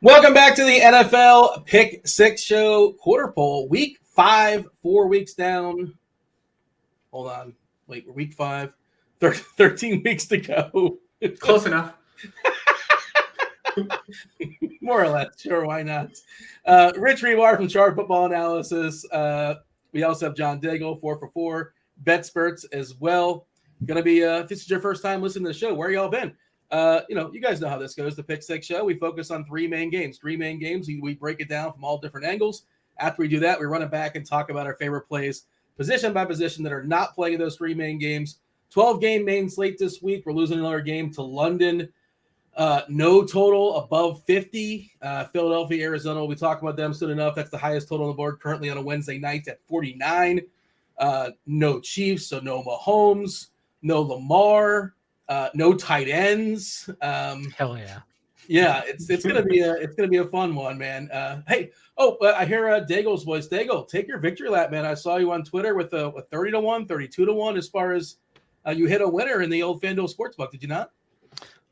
Welcome back to the NFL Pick 6 Show quarter poll. Week 5, 4 weeks down. Hold on. Wait, week 5. 13 weeks to go. Close enough. More or less. Sure, why not? Rich Hribar from Chart Football Analysis. We also have John Daigle, 4 for 4. Bet Spurts as well. Going to be, if this is your first time listening to the show, where y'all been? You guys know how this goes. The Pick 6 Show, we focus on three main games. We break it down from all different angles. After we do that, we run it back and talk about our favorite plays, position by position, that are not playing in those three main games. 12-game main slate this week. We're losing another game to London. No total above 50. Philadelphia, Arizona, we talk about them soon enough. That's the highest total on the board currently on a Wednesday night at 49. No Chiefs, so no Mahomes, no Lamar. No tight ends. Hell yeah. Yeah, it's gonna be a fun one, man. I hear Daigle's voice. Daigle, take your victory lap, man. I saw you on Twitter with a 30-1, 32-1 as far as you hit a winner in the old FanDuel Sportsbook. Did you not?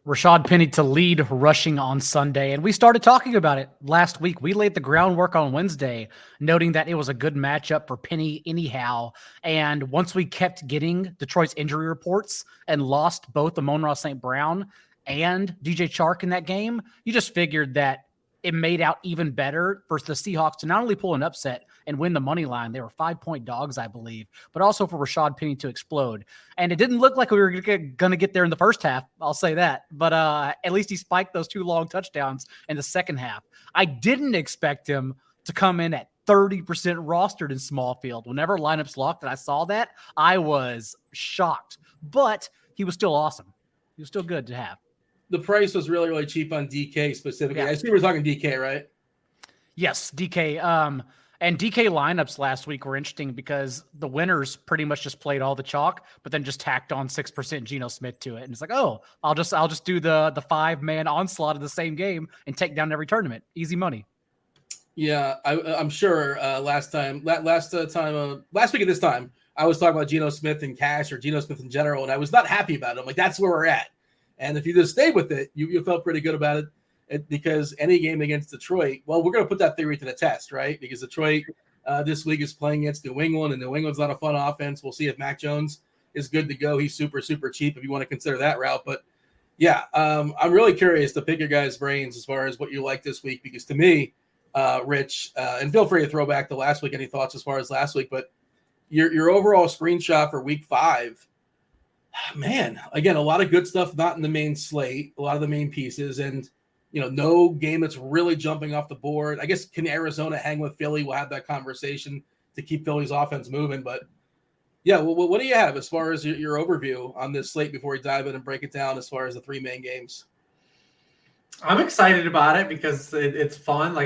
Rashad Penny to lead rushing on Sunday, and we started talking about it last week. We laid the groundwork on Wednesday, noting that it was a good matchup for Penny anyhow. And once we kept getting Detroit's injury reports and lost both Amon-Ra St. Brown and DJ Chark in that game, you just figured that it made out even better for the Seahawks to not only pull an upset and win the money line. They were 5-point dogs, I believe, but also for Rashad Penny to explode. And it didn't look like we were going to get there in the first half. I'll say that. But at least he spiked those 2 long touchdowns in the second half. I didn't expect him to come in at 30% rostered in small field. Whenever lineups locked and I saw that, I was shocked. But he was still awesome. He was still good to have. The price was really, really cheap on DK specifically. Yeah. I see we're talking DK, right? Yes, DK. And DK lineups last week were interesting because the winners pretty much just played all the chalk, but then just tacked on 6% Geno Smith to it. And it's like, oh, I'll just do the 5-man onslaught of the same game and take down every tournament. Easy money. Yeah, I'm sure last week at this time, I was talking about Geno Smith and cash or Geno Smith in general, and I was not happy about it. I'm like, that's where we're at. And if you just stayed with it, you felt pretty good about it because any game against Detroit, well, we're going to put that theory to the test, right? Because Detroit this week is playing against New England, and New England's not a fun offense. We'll see if Mac Jones is good to go. He's super, super cheap if you want to consider that route. But, yeah, I'm really curious to pick your guys' brains as far as what you like this week because to me, Rich, and feel free to throw back to last week, any thoughts as far as last week, but your overall screenshot for week 5, man, again, a lot of good stuff, not in the main slate, a lot of the main pieces, and, no game that's really jumping off the board. I guess can Arizona hang with Philly? We'll have that conversation to keep Philly's offense moving. But, yeah, what do you have as far as your overview on this slate before we dive in and break it down as far as the 3 main games? I'm excited about it because it's fun.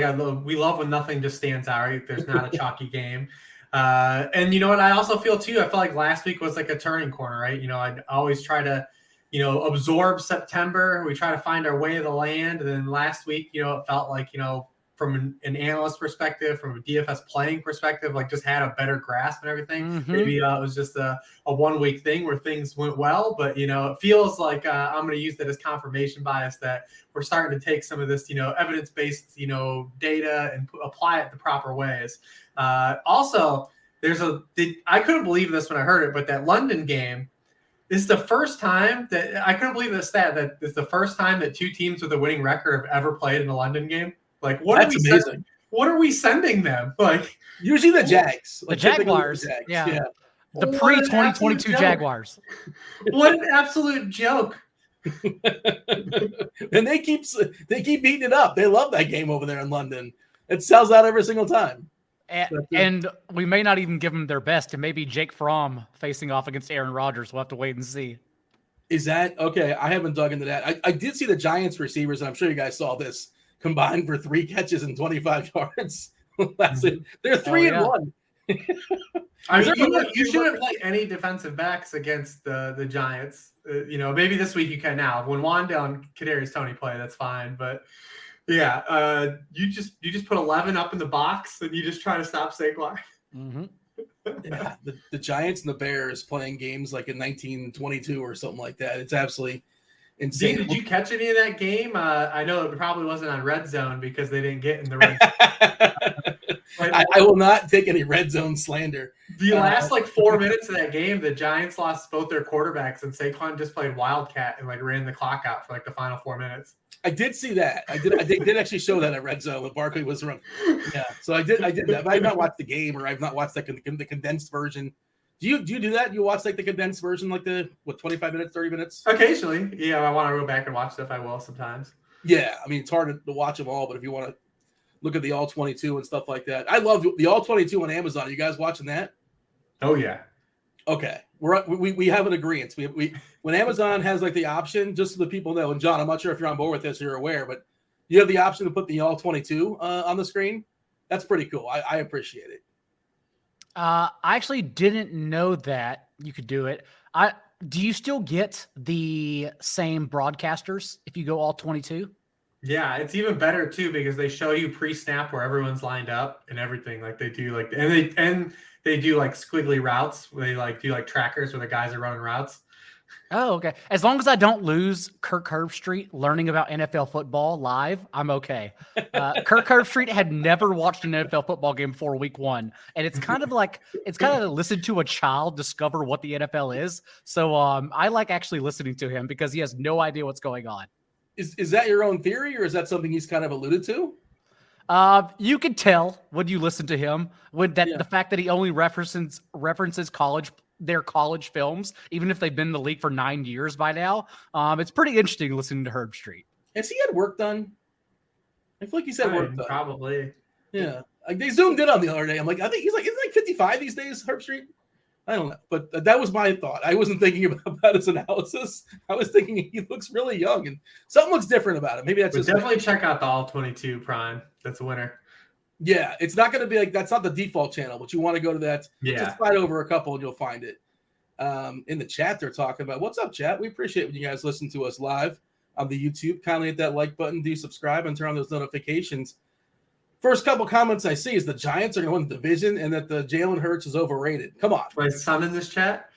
We love when nothing just stands out, right? There's not a chalky game. And you know what? I also feel too, I felt like last week was like a turning corner, right? I'd always try to, absorb September. We try to find our way to the land. And then last week, it felt like, from an analyst perspective, from a DFS playing perspective, like just had a better grasp and everything. Mm-hmm. Maybe it was just a 1-week thing where things went well, but, it feels like I'm going to use that as confirmation bias that we're starting to take some of this, evidence-based, data and apply it the proper ways. Also, I couldn't believe this when I heard it, but that London game is the first time that I couldn't believe the stat that it's the first time that 2 teams with a winning record have ever played in a London game. Like, That's amazing. What are we sending them? Like, usually the Jags, the Jaguars. Yeah. The pre-2022 Jaguars. What an absolute joke. And they keep beating it up. They love that game over there in London. It sells out every single time. And we may not even give them their best. It may be Jake Fromm facing off against Aaron Rodgers. We'll have to wait and see. Is that okay? I haven't dug into that. I did see the Giants receivers, and I'm sure you guys saw this, combined for 3 catches and 25 yards. They're 3-1. I mean, you shouldn't play any defensive backs against the Giants. Maybe this week you can now. When Wandale and Kadarius Toney play, that's fine. But yeah, you just put 11 up in the box and you just try to stop Saquon. Mm-hmm. Yeah, the Giants and the Bears playing games like in 1922 or something like that. It's absolutely insane. Dean, did you catch any of that game? I know it probably wasn't on Red Zone because they didn't get in the red zone. I will not take any red zone slander. The last 4 minutes of that game, the Giants lost both their quarterbacks, and Saquon just played Wildcat and ran the clock out for the final 4 minutes. I did see that. I did actually show that at Red Zone when Barkley was running. Yeah, so I did that. But I've not watched the game, or I've not watched the condensed version. Do you do that? You watch the condensed version, 25 minutes, 30 minutes? Occasionally, yeah. I want to go back and watch stuff. I will sometimes. Yeah, I mean it's hard to watch them all, but if you want to look at the all 22 and stuff like that, I love the all 22 on Amazon. You guys watching that? Oh yeah. Okay, we have an agreement. We when Amazon has the option, just so the people know, and John, I'm not sure if you're on board with this or you're aware, but you have the option to put the all 22 on the screen. That's pretty cool. I appreciate it. I actually didn't know that you could do it. Do you still get the same broadcasters if you go all 22? Yeah, it's even better too because they show you pre-snap where everyone's lined up and everything. They do and they do squiggly routes where they do trackers where the guys are running routes. Oh, okay. As long as I don't lose Kirk Herbstreit learning about NFL football live, I'm okay. Kirk Herbstreit had never watched an NFL football game before week 1. And it's kind of listen to a child discover what the NFL is. So I like actually listening to him because he has no idea what's going on. Is that your own theory, or is that something he's kind of alluded to? You could tell when you listen to him the fact that he only references their college films, even if they've been in the league for 9 years by now. It's pretty interesting listening to Herbstreit. Has he had work done? I feel like he's had work done. Probably. Yeah. They zoomed in on the other day. I'm like, I think he's isn't 55 these days, Herbstreit? I don't know. But that was my thought. I wasn't thinking about his analysis. I was thinking he looks really young and something looks different about him. Maybe that's definitely check out the all 22 Prime. That's a winner. Yeah, it's not going to be that's not the default channel, but you want to go to that. Yeah. Just slide over a couple and you'll find it. In the chat, they're talking about, what's up, chat? We appreciate when you guys listen to us live on the YouTube. Kindly hit that like button, do subscribe, and turn on those notifications. First couple comments I see is the Giants are going to win the division and that the Jalen Hurts is overrated. Come on. My son in this chat?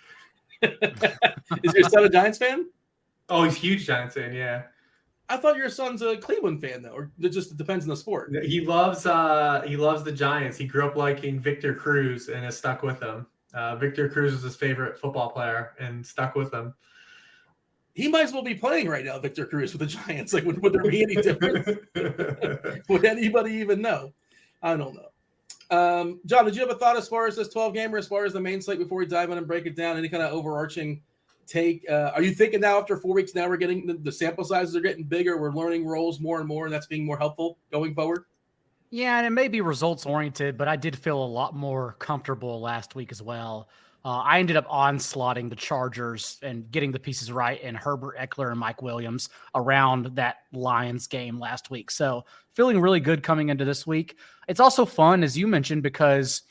Is your son a Giants fan? Oh, he's a huge Giants fan, yeah. I thought your son's a Cleveland fan, though, or it just depends on the sport. He loves the Giants. He grew up liking Victor Cruz and has stuck with them. Victor Cruz is his favorite football player and stuck with them. He might as well be playing right now, Victor Cruz, with the Giants. Would there be any difference? Would anybody even know? I don't know. John, did you have a thought as far as this 12-gamer, as far as the main slate before we dive in and break it down? Any kind of overarching take? Are you thinking now after 4 weeks, now we're getting the sample sizes are getting bigger, we're learning roles more and more, and that's being more helpful going forward? Yeah, and it may be results oriented, but I did feel a lot more comfortable last week as well. I ended up onslaughting the Chargers and getting the pieces right in Herbert, Eckler, and Mike Williams around that Lions game last week. So feeling really good coming into this week. It's also fun, as you mentioned, because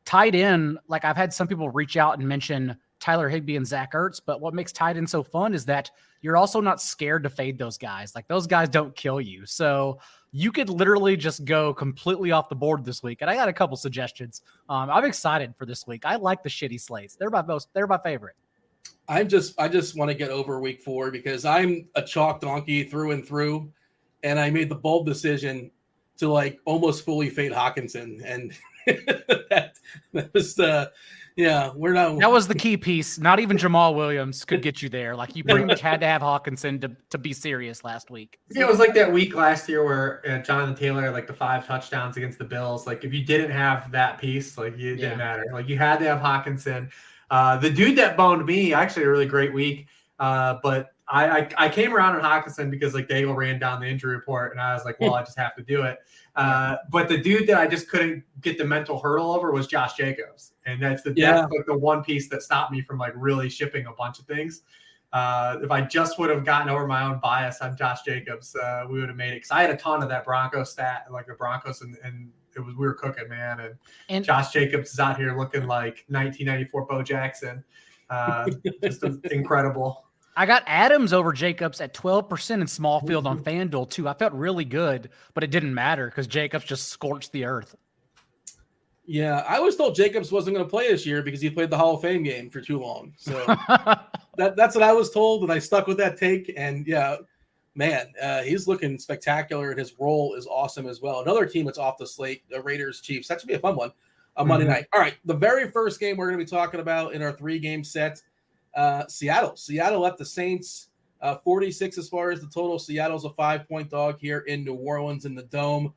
tight end, I've had some people reach out and mention Tyler Higbee and Zach Ertz, but what makes tight end so fun is that you're also not scared to fade those guys. Those guys don't kill you. So you could literally just go completely off the board this week. And I got a couple suggestions. I'm excited for this week. I like the shitty slates. They're my favorite. I just want to get over week 4 because I'm a chalk donkey through and through. And I made the bold decision to almost fully fade Hawkinson. And that was we're not. That was the key piece. Not even Jamal Williams could get you there. You pretty much had to have Hawkinson to be serious last week. Yeah, it was like that week last year where Jonathan Taylor had the 5 touchdowns against the Bills. If you didn't have that piece, it didn't matter. You had to have Hawkinson. The dude that boned me, actually a really great week. But I came around on Hawkinson because Daigle ran down the injury report, and I was like, well, I just have to do it. But the dude that I just couldn't get the mental hurdle over was Josh Jacobs, and that's the one piece that stopped me from really shipping a bunch of things. If I just would have gotten over my own bias on Josh Jacobs, we would have made it. Because I had a ton of that Broncos stat, the Broncos, and we were cooking, man. And Josh Jacobs is out here looking like 1994 Bo Jackson, just incredible. I got Adams over Jacobs at 12% in small field on FanDuel too. I felt really good, but it didn't matter because Jacobs just scorched the earth. Yeah, I was told Jacobs wasn't going to play this year because he played the Hall of Fame game for too long. So that's what I was told, and I stuck with that take. And yeah, man, he's looking spectacular, and his role is awesome as well. Another team that's off the slate, the Raiders Chiefs. That should be a fun one on Monday night. All right, the very first game we're going to be talking about in our 3-game set, Seattle. Seattle at the Saints, 46 as far as the total. Seattle's a 5-point dog here in New Orleans in the Dome.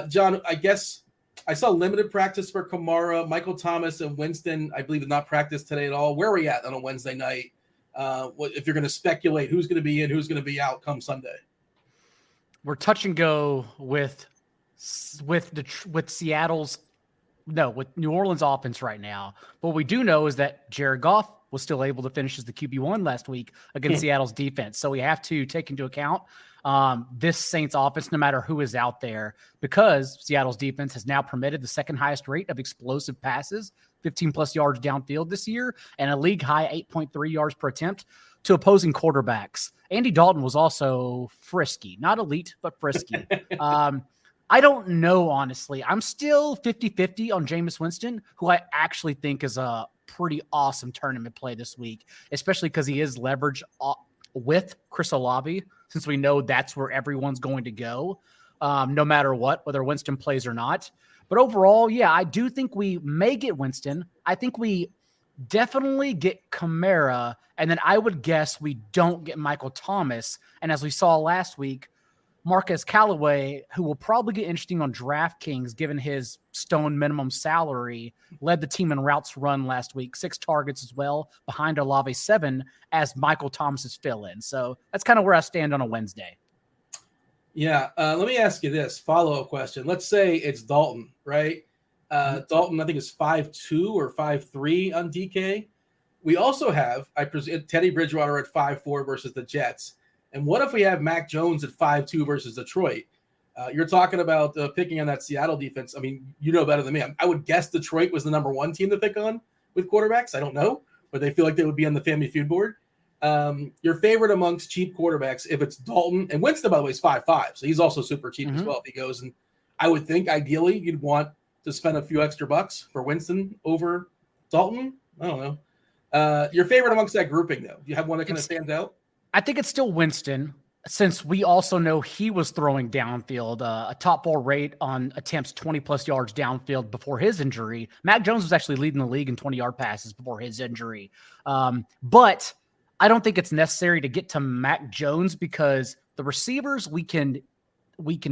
John, I guess I saw limited practice for Kamara. Michael Thomas and Winston, I believe, did not practice today at all. Where are we at on a Wednesday night? If you're going to speculate who's going to be in, who's going to be out come Sunday? We're touch and go with Seattle's with New Orleans offense right now. What we do know is that Jared Goff was still able to finish as the QB1 last week against Seattle's defense. So we have to take into account this Saints offense, no matter who is out there, because Seattle's defense has now permitted the second highest rate of explosive passes, 15 plus yards downfield this year, and a league high 8.3 yards per attempt to opposing quarterbacks. Andy Dalton was also frisky, not elite, but frisky. I don't know, honestly. I'm still 50-50 on Jameis Winston, who I actually think is a pretty awesome tournament play this week, especially because he is leveraged with Chris Olave, since we know that's where everyone's going to go, no matter what, whether Winston plays or not. But overall, yeah, I do think we may get Winston. I think we definitely get Kamara, and then I would guess we don't get Michael Thomas. And as we saw last week, Marquez Callaway, who will probably get interesting on DraftKings given his stone minimum salary, led the team in routes run last week, 6 targets as well, behind Olave 7 as Michael Thomas's fill-in. So that's kind of where I stand on a Wednesday. Yeah, let me ask you this follow-up question. Let's say it's Dalton, right? Dalton, I think, is 5'2" or 5'3" on DK. We also have, I presume, Teddy Bridgewater at 5'4" versus the Jets. And what if we have Mac Jones at 5'2" versus Detroit? You're talking about picking on that Seattle defense. I mean, you know better than me. I would guess Detroit was the number 1 team to pick on with quarterbacks. I don't know, but they feel like they would be on the Family Feud board. Your favorite amongst cheap quarterbacks, if it's Dalton, and Winston, by the way, is 5'5", so he's also super cheap as well if he goes. And I would think, ideally, you'd want to spend a few extra bucks for Winston over Dalton. I don't know. Your favorite amongst that grouping, though? Do you have one that kind of stands out? I think it's still Winston, since we also know he was throwing downfield, a top 4 rate on attempts 20-plus yards downfield before his injury. Mac Jones was actually leading the league in 20-yard passes before his injury. But I don't think it's necessary to get to Mac Jones because the receivers we can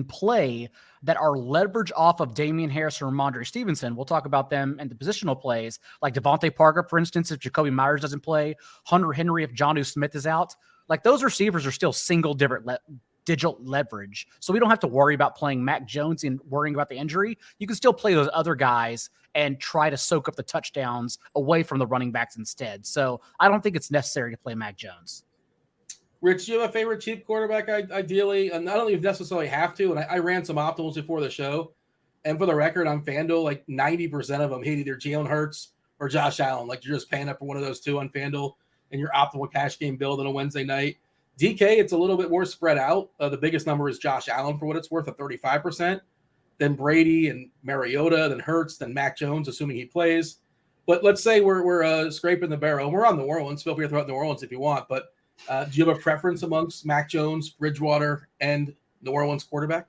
play that are leveraged off of Damian Harris or Ramondre Stevenson. We'll talk about them and the positional plays, like Devontae Parker, for instance, if Jacoby Myers doesn't play, Hunter Henry if Jonnu Smith is out. Like, those receivers are still digit leverage. So we don't have to worry about playing Mac Jones and worrying about the injury. You can still play those other guys and try to soak up the touchdowns away from the running backs instead. So I don't think it's necessary to play Mac Jones. Rich, do you have a favorite cheap quarterback, ideally? And I don't even necessarily have to. And I ran some optimals before the show. And for the record, on FanDuel, like 90% of them hit either Jalen Hurts or Josh Allen. Like, you're just paying up for one of those two on FanDuel in your optimal cash game build on a Wednesday night. DK, it's a little bit more spread out. The biggest number is Josh Allen, for what it's worth, at 35%. Then Brady and Mariota, then Hurts, then Mac Jones, assuming he plays. But let's say we're scraping the barrel. And we're on New Orleans. Feel free to throw out New Orleans if you want. But do you have a preference amongst Mac Jones, Bridgewater, and New Orleans quarterback?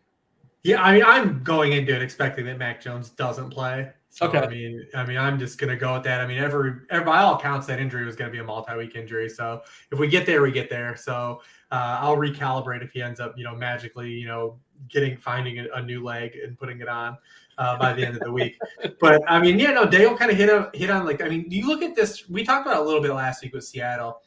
Yeah, I mean, I'm going into it expecting that Mac Jones doesn't play. So, okay. I mean, I'm just going to go with that. I mean, every by all accounts, that injury was going to be a multi-week injury. So if we get there, we get there. So I'll recalibrate if he ends up, magically, finding a new leg and putting it on by the end of the week. But I mean, Dale kind of hit on, like, I mean, you look at this. We talked about it a little bit last week with Seattle.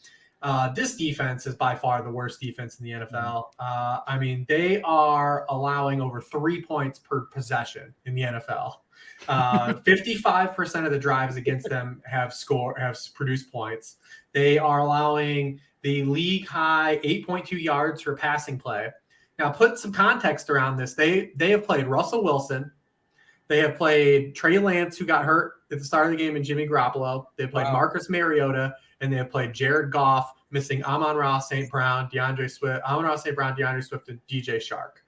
This defense is by far the worst defense in the NFL. I mean, they are allowing over 3 points per possession in the NFL. 55% of the drives against them have produced points. They are allowing the league high 8.2 yards for passing play. Now, put some context around this. They have played Russell Wilson. They have played Trey Lance, who got hurt at the start of the game, and Jimmy Garoppolo. They played Marcus Mariota, and they have played Jared Goff, missing Amon-Ra St. Brown, DeAndre Swift, and DJ Shark.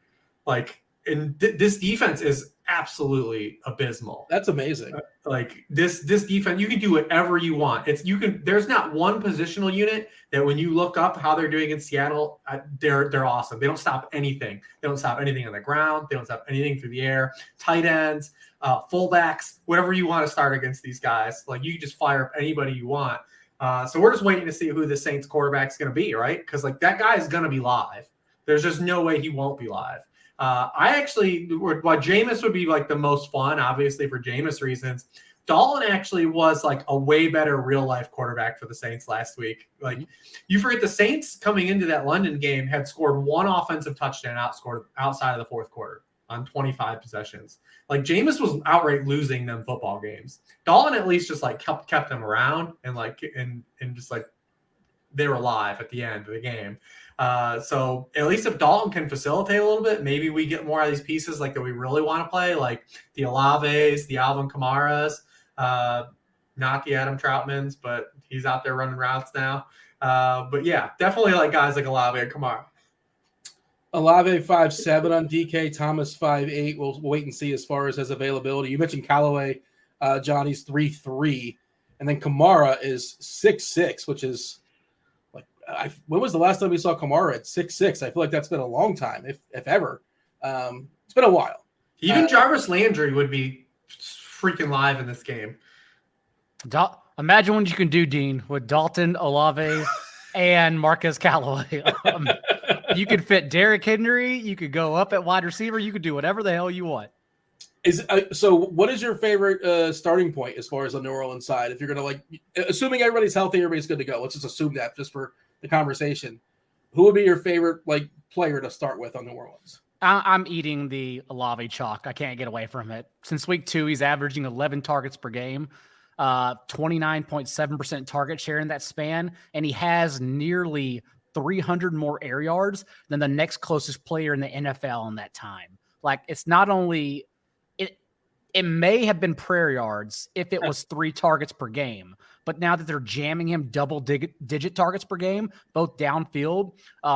Like, and this defense is absolutely abysmal. That's amazing. Like this defense, you can do whatever you want. There's not one positional unit that when you look up how they're doing in Seattle, they're awesome. They don't stop anything. They don't stop anything on the ground. They don't stop anything through the air. Tight ends, fullbacks, whatever you want to start against these guys. Like you can just fire up anybody you want. So we're just waiting to see who the Saints quarterback is going to be, right? Because like that guy is going to be live. There's just no way he won't be live. I actually, while Jameis would be like the most fun, obviously for Jameis reasons, Dalton actually was like a way better real life quarterback for the Saints last week. Like you forget the Saints coming into that London game had scored one offensive touchdown outside of the fourth quarter on 25 possessions. Like Jameis was outright losing them football games. Dalton at least just like kept them around and like and just like they were alive at the end of the game. So at least if Dalton can facilitate a little bit, maybe we get more of these pieces like that we really want to play, like the Olaves, the Alvin Kamaras, not the Adam Troutmans, but he's out there running routes now. But yeah, definitely like guys like Olave and Kamara. Olave 5'7" on DK, Thomas 5'8". We'll wait and see as far as his availability. You mentioned Callaway, Johnny's 3'3", and then Kamara is 6'6", which is when was the last time we saw Kamara at 6'6"? I feel like that's been a long time, if ever. It's been a while. Even Jarvis Landry would be freaking live in this game. Imagine what you can do, Dean, with Dalton, Olave, and Marquez Callaway. You could fit Derrick Henry. You could go up at wide receiver. You could do whatever the hell you want. So what is your favorite starting point as far as the New Orleans side? If you're going to assuming everybody's healthy, everybody's good to go. Let's just assume that just for the conversation. Who would be your favorite player to start with on New Orleans? I'm eating the Olave chalk. I can't get away from it. Since week 2, he's averaging 11 targets per game, 29.7% target share in that span, and he has nearly 300 more air yards than the next closest player in the NFL in that time. Like, it's not only it may have been prayer yards if it was 3 targets per game, but now that they're jamming him double-digit targets per game, both downfield,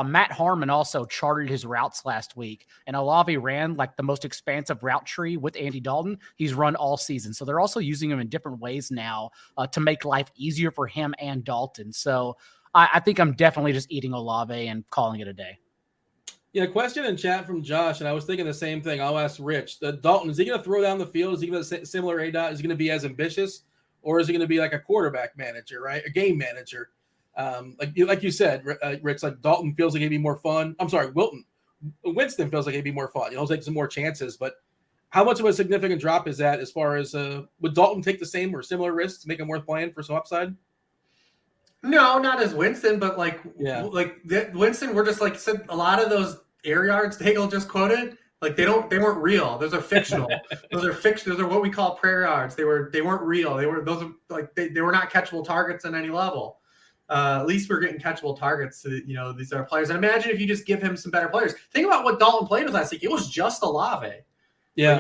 Matt Harmon also charted his routes last week, and Olave ran like the most expansive route tree with Andy Dalton he's run all season. So they're also using him in different ways now to make life easier for him and Dalton. So I think I'm definitely just eating Olave and calling it a day. Yeah, question in chat from Josh, and I was thinking the same thing. I'll ask Rich. Dalton, is he going to throw down the field? Is he going to similar ADOT? Is he going to be as ambitious, or is he going to be like a quarterback manager, right? A game manager, like you said, Rich. Like Dalton feels like he'd be more fun. I'm sorry, Winston feels like he'd be more fun. He'll take some more chances, but how much of a significant drop is that as far as would Dalton take the same or similar risks to make him worth playing for some upside? No, not as Winston, but Winston, we're just like said, a lot of those air yards Daigle just quoted, like they weren't real. Those are fictional. Those are what we call prayer yards. They weren't real. They were not catchable targets on any level. At least we're getting catchable targets to these other players. And imagine if you just give him some better players. Think about what Dalton played with last week. It was just Olave. Yeah,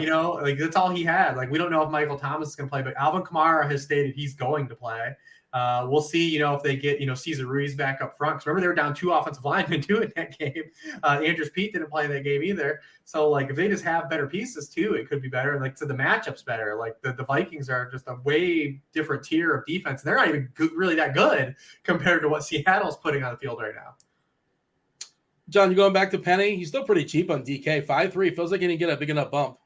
that's all he had. Like we don't know if Michael Thomas is going to play, but Alvin Kamara has stated he's going to play. We'll see, if they get, Cesar Ruiz back up front. Because remember, they were down 2 offensive linemen too in that game. Andrews Pete didn't play in that game either. So, if they just have better pieces too, it could be better. And, the matchup's better. The Vikings are just a way different tier of defense. And they're not even really that good compared to what Seattle's putting on the field right now. John, you going back to Penny? He's still pretty cheap on DK. 5'3". Feels like he didn't get a big enough bump.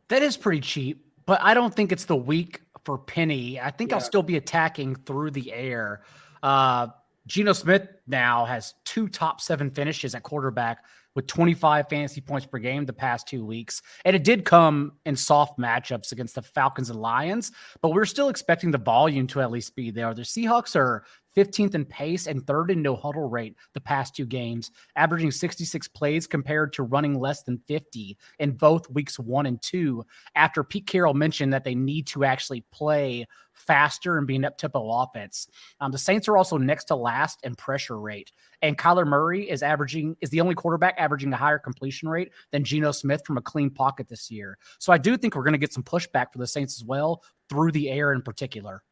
That is pretty cheap, but I don't think it's the week for Penny. I think I'll still be attacking through the air. Geno Smith now has 2 top 7 finishes at quarterback with 25 fantasy points per game the past 2 weeks. And it did come in soft matchups against the Falcons and Lions, but we're still expecting the volume to at least be there. The Seahawks are 15th in pace and 3rd in no huddle rate the past 2 games, averaging 66 plays compared to running less than 50 in both weeks 1 and 2, after Pete Carroll mentioned that they need to actually play faster and be an up-tempo offense. The Saints are also next to last in pressure rate, and Kyler Murray is the only quarterback averaging a higher completion rate than Geno Smith from a clean pocket this year. So I do think we're going to get some pushback for the Saints as well, through the air in particular.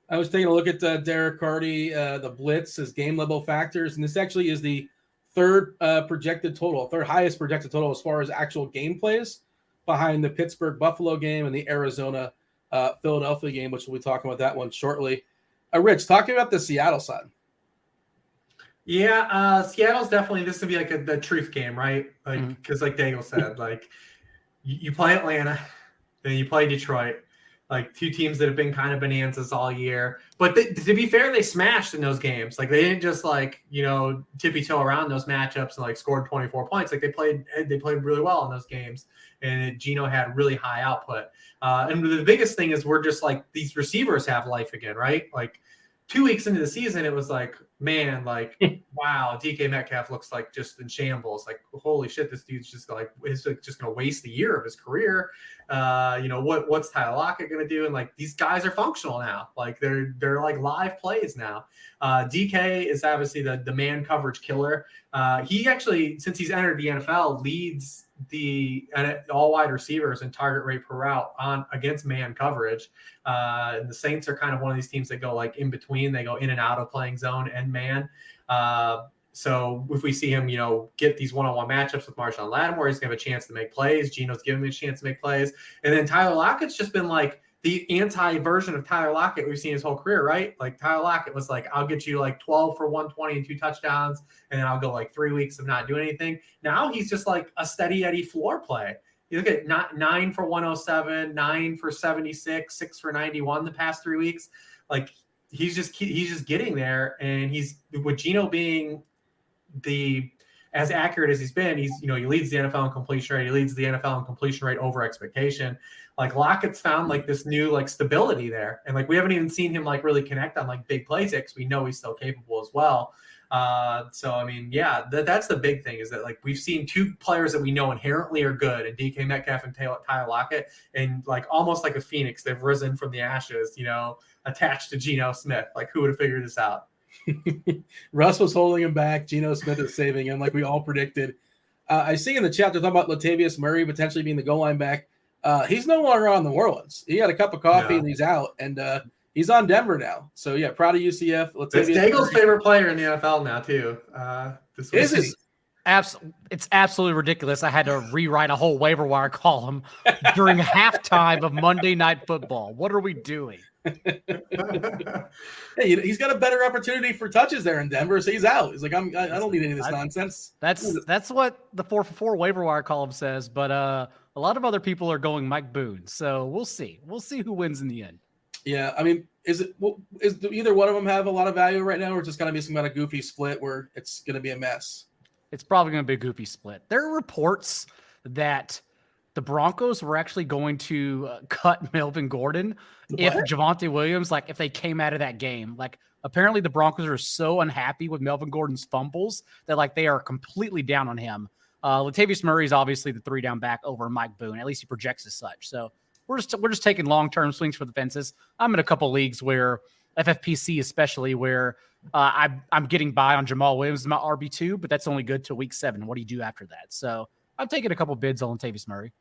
I was taking a look at Derek Carty, the blitz, his game level factors, and this actually is the third highest projected total as far as actual game plays, behind the Pittsburgh Buffalo game and the Arizona Philadelphia game, which we'll be talking about that one shortly. Rich, talking about the Seattle side. Yeah, Seattle's definitely, this would be like the truth game, right? Like, because like Daigle said, like you play Atlanta, then you play Detroit, like two teams that have been kind of bonanzas all year. But to be fair, they smashed in those games. Like they didn't just like, tippy toe around those matchups and like scored 24 points. Like they played really well in those games. And Geno had really high output. And the biggest thing is we're just like, these receivers have life again, right? Like 2 weeks into the season, it was like, man, like, wow, DK Metcalf looks like just in shambles. Like, holy shit, this dude's just like, is just going to waste the year of his career. What's Tyler Lockett going to do? And like, these guys are functional now. Like they're like live plays now. DK is obviously the man coverage killer. He actually, since he's entered the NFL, leads the all wide receivers in target rate per route against man coverage. And the Saints are kind of one of these teams that go like in between. They go in and out of playing zone and man. So if we see him, get these one-on-one matchups with Marshawn Lattimore, he's going to have a chance to make plays. Geno's giving him a chance to make plays. And then Tyler Lockett's just been like the anti-version of Tyler Lockett we've seen his whole career, right? Like Tyler Lockett was like, I'll get you like 12 for 120 and 2 touchdowns, and then I'll go like 3 weeks of not doing anything. Now he's just like a steady Eddie floor play. You look at 9 for 107, 9 for 76, 6 for 91 the past 3 weeks. Like he's just getting there, and he's with Geno being as accurate as he's been, he leads the NFL in completion rate. He leads the NFL in completion rate over expectation. Like Lockett's found like this new like stability there. And like, we haven't even seen him like really connect on like big plays yet, because we know he's still capable as well. So, I mean, yeah, that's the big thing, is that like we've seen two players that we know inherently are good, and DK Metcalf and Tyler Lockett, and like almost like a phoenix, they've risen from the ashes, attached to Geno Smith. Like, who would have figured this out? Russ was holding him back. Geno Smith is saving him, like we all predicted. I see in the chat they're talking about Latavius Murray potentially being the goal line back. He's no longer on the New Orleans. He had a cup of coffee and he's out, and he's on Denver now. So yeah, proud of UCF. It's Daigle's favorite player in the NFL now too. It's absolutely ridiculous. I had to rewrite a whole waiver wire column during halftime of Monday Night Football. What are we doing? Hey, he's got a better opportunity for touches there in Denver, so he's out. He's like, I don't need any of this nonsense. That's what the 4for4 waiver wire column says, but a lot of other people are going Mike Boone. So we'll see. We'll see who wins in the end. Yeah, I mean, do either one of them have a lot of value right now, or just going to be some kind of goofy split where it's going to be a mess? It's probably going to be a goofy split. There are reports that the Broncos were actually going to cut Melvin Gordon if Javonte Williams, like if they came out of that game. Like apparently the Broncos are so unhappy with Melvin Gordon's fumbles that like they are completely down on him. Latavius Murray is obviously the 3-down back over Mike Boone. At least he projects as such. So we're just taking long-term swings for the fences. I'm in a couple leagues where FFPC especially where I'm getting by on Jamal Williams as my RB2, but that's only good till week 7. What do you do after that? So I'm taking a couple bids on Latavius Murray.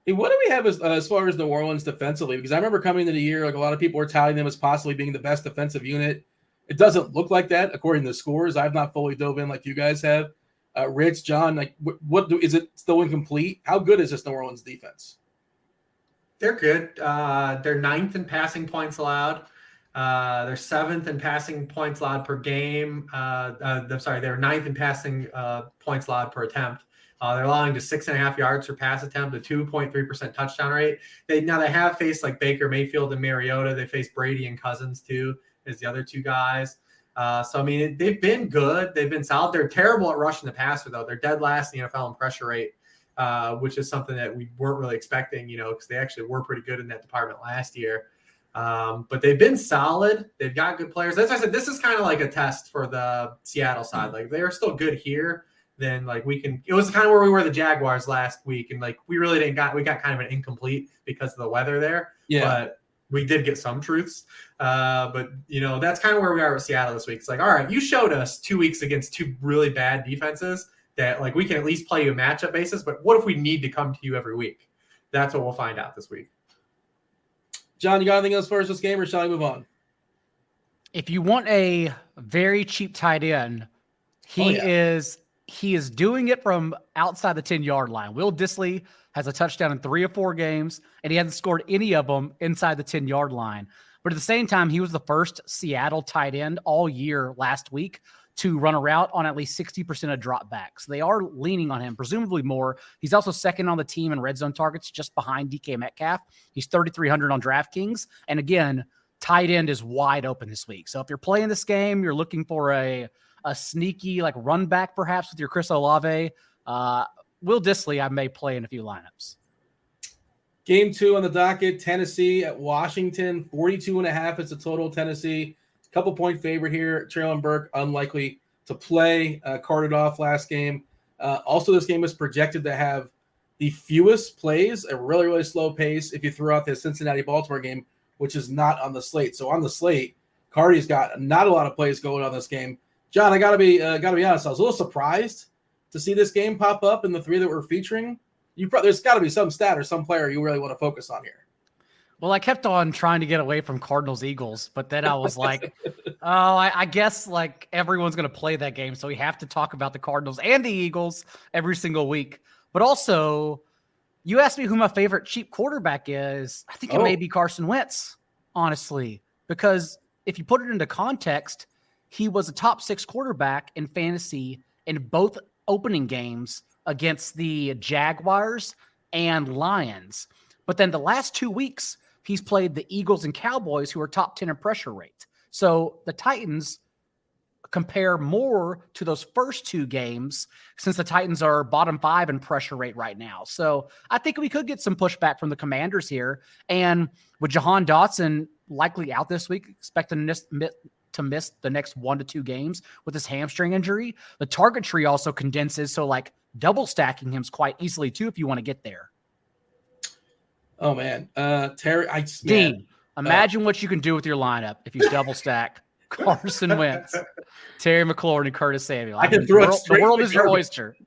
Hey, what do we have as far as New Orleans defensively? Because I remember coming into the year, like a lot of people were touting them as possibly being the best defensive unit. It doesn't look like that according to the scores. I've not fully dove in like you guys have. Rich, John, like is it still incomplete? How good is this New Orleans defense? They're good. They're 9th in passing points allowed. They're 7th in passing points allowed per game. They're 9th in passing points allowed per attempt. They're allowing to 6.5 yards per pass attempt, a 2.3% touchdown rate. They have faced like Baker Mayfield and Mariota. They faced Brady and Cousins too, as the other two guys. So I mean, they've been good. They've been solid. They're terrible at rushing the passer though. They're dead last in the NFL in pressure rate, which is something that we weren't really expecting, because they actually were pretty good in that department last year. But they've been solid. They've got good players. As I said, this is kind of like a test for the Seattle side. Like they are still good here. Then like it was kind of where we were the Jaguars last week. And like, we got kind of an incomplete because of the weather there, but we did get some truths. But that's kind of where we are with Seattle this week. It's like, all right, you showed us 2 weeks against 2 really bad defenses that like, we can at least play you a matchup basis, but what if we need to come to you every week? That's what we'll find out this week. John, you got anything else for us this game, or shall I move on? If you want a very cheap tight end, He is doing it from outside the 10-yard line. Will Dissly has a touchdown in 3 of 4 games, and he hasn't scored any of them inside the 10-yard line. But at the same time, he was the first Seattle tight end all year last week to run a route on at least 60% of dropbacks. They are leaning on him, presumably more. He's also second on the team in red zone targets, just behind DK Metcalf. He's 3,300 on DraftKings. And again, tight end is wide open this week. So if you're playing this game, you're looking for a sneaky like run back perhaps with your Chris Olave. Will Dissly I may play in a few lineups. Game 2 on the docket, Tennessee at Washington, 42.5 is the total. Tennessee, couple point favorite here. Traylon Burke unlikely to play, carted off last game. Also, this game is projected to have the fewest plays, a really, really slow pace if you throw out the Cincinnati-Baltimore game, which is not on the slate. So on the slate, Cardi's got not a lot of plays going on this game. John, I gotta be honest. I was a little surprised to see this game pop up in the 3 that we're featuring. There's got to be some stat or some player you really want to focus on here. Well, I kept on trying to get away from Cardinals Eagles, but then I was like, I guess like everyone's going to play that game, so we have to talk about the Cardinals and the Eagles every single week. But also, you asked me who my favorite cheap quarterback is. I think it may be Carson Wentz, honestly, because if you put it into context, he was a top 6 quarterback in fantasy in both opening games against the Jaguars and Lions. But then the last 2 weeks, he's played the Eagles and Cowboys, who are top 10 in pressure rate. So the Titans compare more to those first 2 games since the Titans are bottom 5 in pressure rate right now. So I think we could get some pushback from the Commanders here. And with Jahan Dotson likely out this week, expecting to miss the next 1 to 2 games with his hamstring injury, the target tree also condenses. So like double stacking him is quite easily too if you want to get there. Oh man, Dean, imagine what you can do with your lineup if you double stack Carson Wentz, Terry McLaurin, and Curtis Samuel. I can throw it straight. The world is your oyster.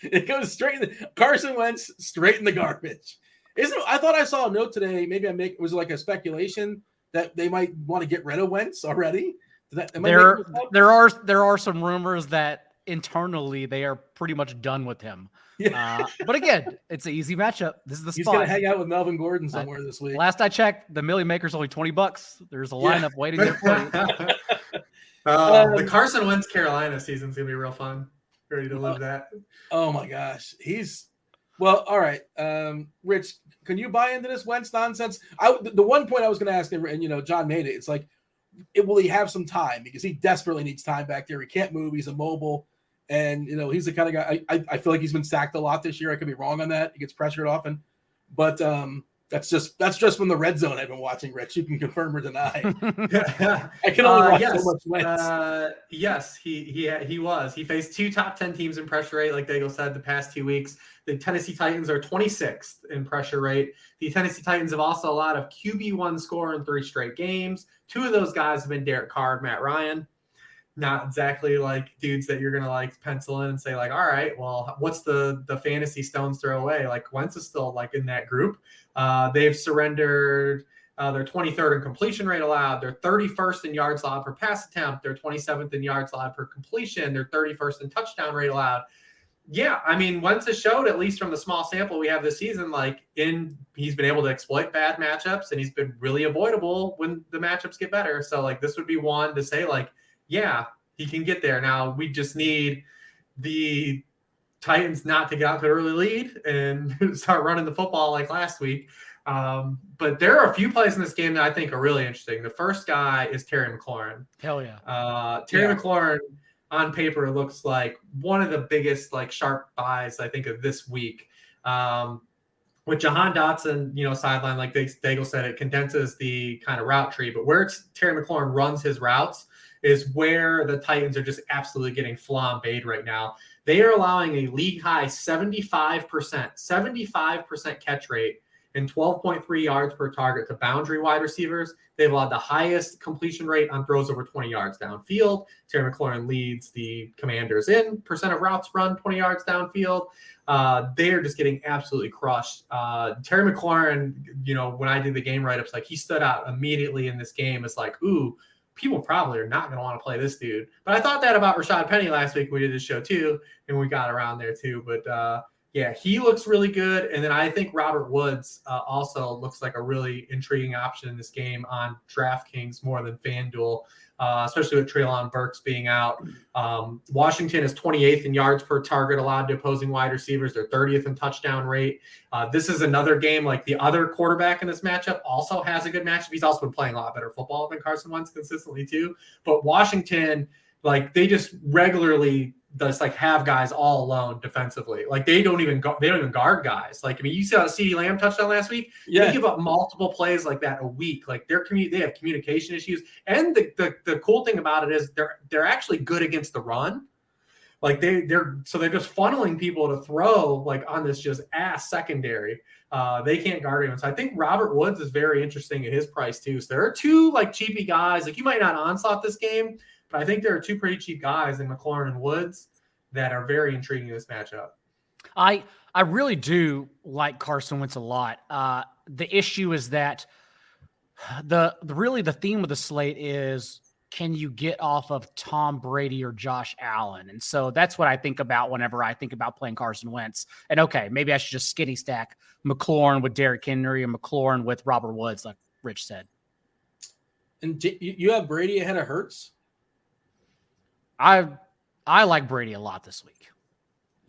It goes straight in Carson Wentz straight in the garbage. I thought I saw a note today. Maybe was like a speculation that they might want to get rid of Wentz already. There are some rumors that internally they are pretty much done with him. Yeah. But again, it's an easy matchup. This is the spot. He's going to hang out with Melvin Gordon somewhere this week. Last I checked, the Millie Maker's only $20. There's a lineup waiting there for you. The Carson Wentz Carolina season's going to be real fun. Ready to live that. Oh my gosh. Well, all right. Rich, can you buy into this Wentz nonsense? The one point I was going to ask, and John made it. It's like, will he have some time? Because he desperately needs time back there. He can't move. He's immobile. And, he's the kind of guy, I feel like he's been sacked a lot this year. I could be wrong on that. He gets pressured often. But that's just from the red zone I've been watching, Rich. You can confirm or deny. I can only watch so much Wentz. Yes, he was. He faced 2 top 10 teams in pressure rate, like Daigle said, the past 2 weeks. The Tennessee Titans are 26th in pressure rate. The Tennessee Titans have also allowed a QB1 score in 3 straight games. 2 of those guys have been Derek Carr and Matt Ryan. Not exactly like dudes that you're going to like pencil in and say like, all right, well, what's the fantasy stones throw away? Like Wentz is still like in that group. They've surrendered their 23rd in completion rate allowed. They're 31st in yards allowed per pass attempt. They're 27th in yards allowed per completion. They're 31st in touchdown rate allowed. Yeah, I mean, Wentz has showed, at least from the small sample we have this season, he's been able to exploit bad matchups, and he's been really avoidable when the matchups get better. So like this would be one to say like, yeah, he can get there. Now we just need the Titans not to get out to an early lead and start running the football like last week. But there are a few plays in this game that I think are really interesting. The first guy is Terry McLaurin. Hell yeah. McLaurin on paper looks like one of the biggest like sharp buys I think of this week. With Jahan Dotson, sideline, like Daigle said, it condenses the kind of route tree. But where Terry McLaurin runs his routes is where the Titans are just absolutely getting flambéed right now. They are allowing a league high 75% catch rate and 12.3 yards per target to boundary wide receivers. They've allowed the highest completion rate on throws over 20 yards downfield. Terry McLaurin leads the Commanders in percent of routes run 20 yards downfield. They are just getting absolutely crushed. Terry McLaurin, when I did the game write-ups, like he stood out immediately in this game as like, ooh, people probably are not going to want to play this dude. But I thought that about Rashad Penny last week when we did this show too, and we got around there too. But yeah, he looks really good. And then I think Robert Woods also looks like a really intriguing option in this game on DraftKings more than FanDuel, especially with Treylon Burks being out. Washington is 28th in yards per target allowed to opposing wide receivers. They're 30th in touchdown rate. This is another game like the other quarterback in this matchup also has a good matchup. He's also been playing a lot better football than Carson Wentz consistently too. But Washington, like they just regularly does like have guys all alone defensively. Like they don't even guard guys. Like, I mean, you saw the CeeDee Lamb touchdown last week. Yeah. They give up multiple plays like that a week. Like they have communication issues. And the cool thing about it is they're actually good against the run. Like they're just funneling people to throw like on this just ass secondary. They can't guard anyone. So I think Robert Woods is very interesting at his price too. So there are two like cheapy guys. Like you might not onslaught this game, but I think there are two pretty cheap guys in McLaurin and Woods that are very intriguing in this matchup. I really do like Carson Wentz a lot. The issue is that the theme of the slate is, can you get off of Tom Brady or Josh Allen? And so that's what I think about whenever I think about playing Carson Wentz. And okay, maybe I should just skinny stack McLaurin with Derrick Henry and McLaurin with Robert Woods, like Rich said. And you have Brady ahead of Hurts? I like Brady a lot this week.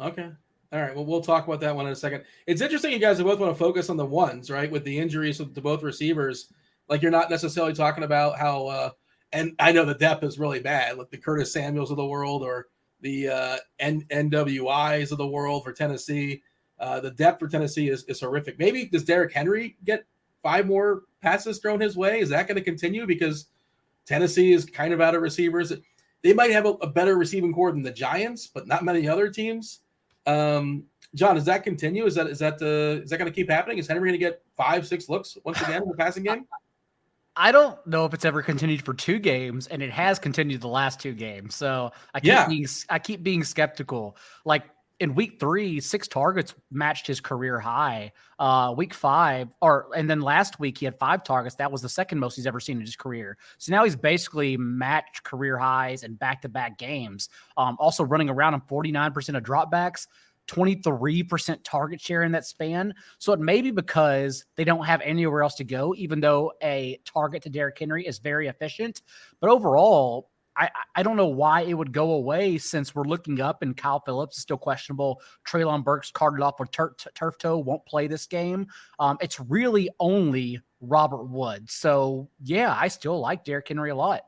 Okay. All right. Well, we'll talk about that one in a second. It's interesting you guys both want to focus on the ones, right? With the injuries to both receivers. Like you're not necessarily talking about how and I know the depth is really bad, like the Curtis Samuels of the world or the NWIs of the world for Tennessee. The depth for Tennessee is horrific. Maybe does Derrick Henry get 5 more passes thrown his way? Is that going to continue? Because Tennessee is kind of out of receivers. They might have a better receiving core than the Giants, but not many other teams. John, does that continue? Is that going to keep happening? Is Henry going to get 5-6 looks once again in the passing game? I don't know if it's ever continued for 2 games, and it has continued the last 2 games. So I keep being skeptical. Like in week 3, 6 targets matched his career high. Week 5, and then last week he had 5 targets. That was the second most he's ever seen in his career. So now he's basically matched career highs in back-to-back games. Also running around on 49% of dropbacks, 23% target share in that span. So it may be because they don't have anywhere else to go, even though a target to Derrick Henry is very efficient. But overall, I don't know why it would go away, since we're looking up and Kyle Phillips is still questionable. Treylon Burks carted off with turf toe, won't play this game. It's really only Robert Woods. So yeah, I still like Derrick Henry a lot.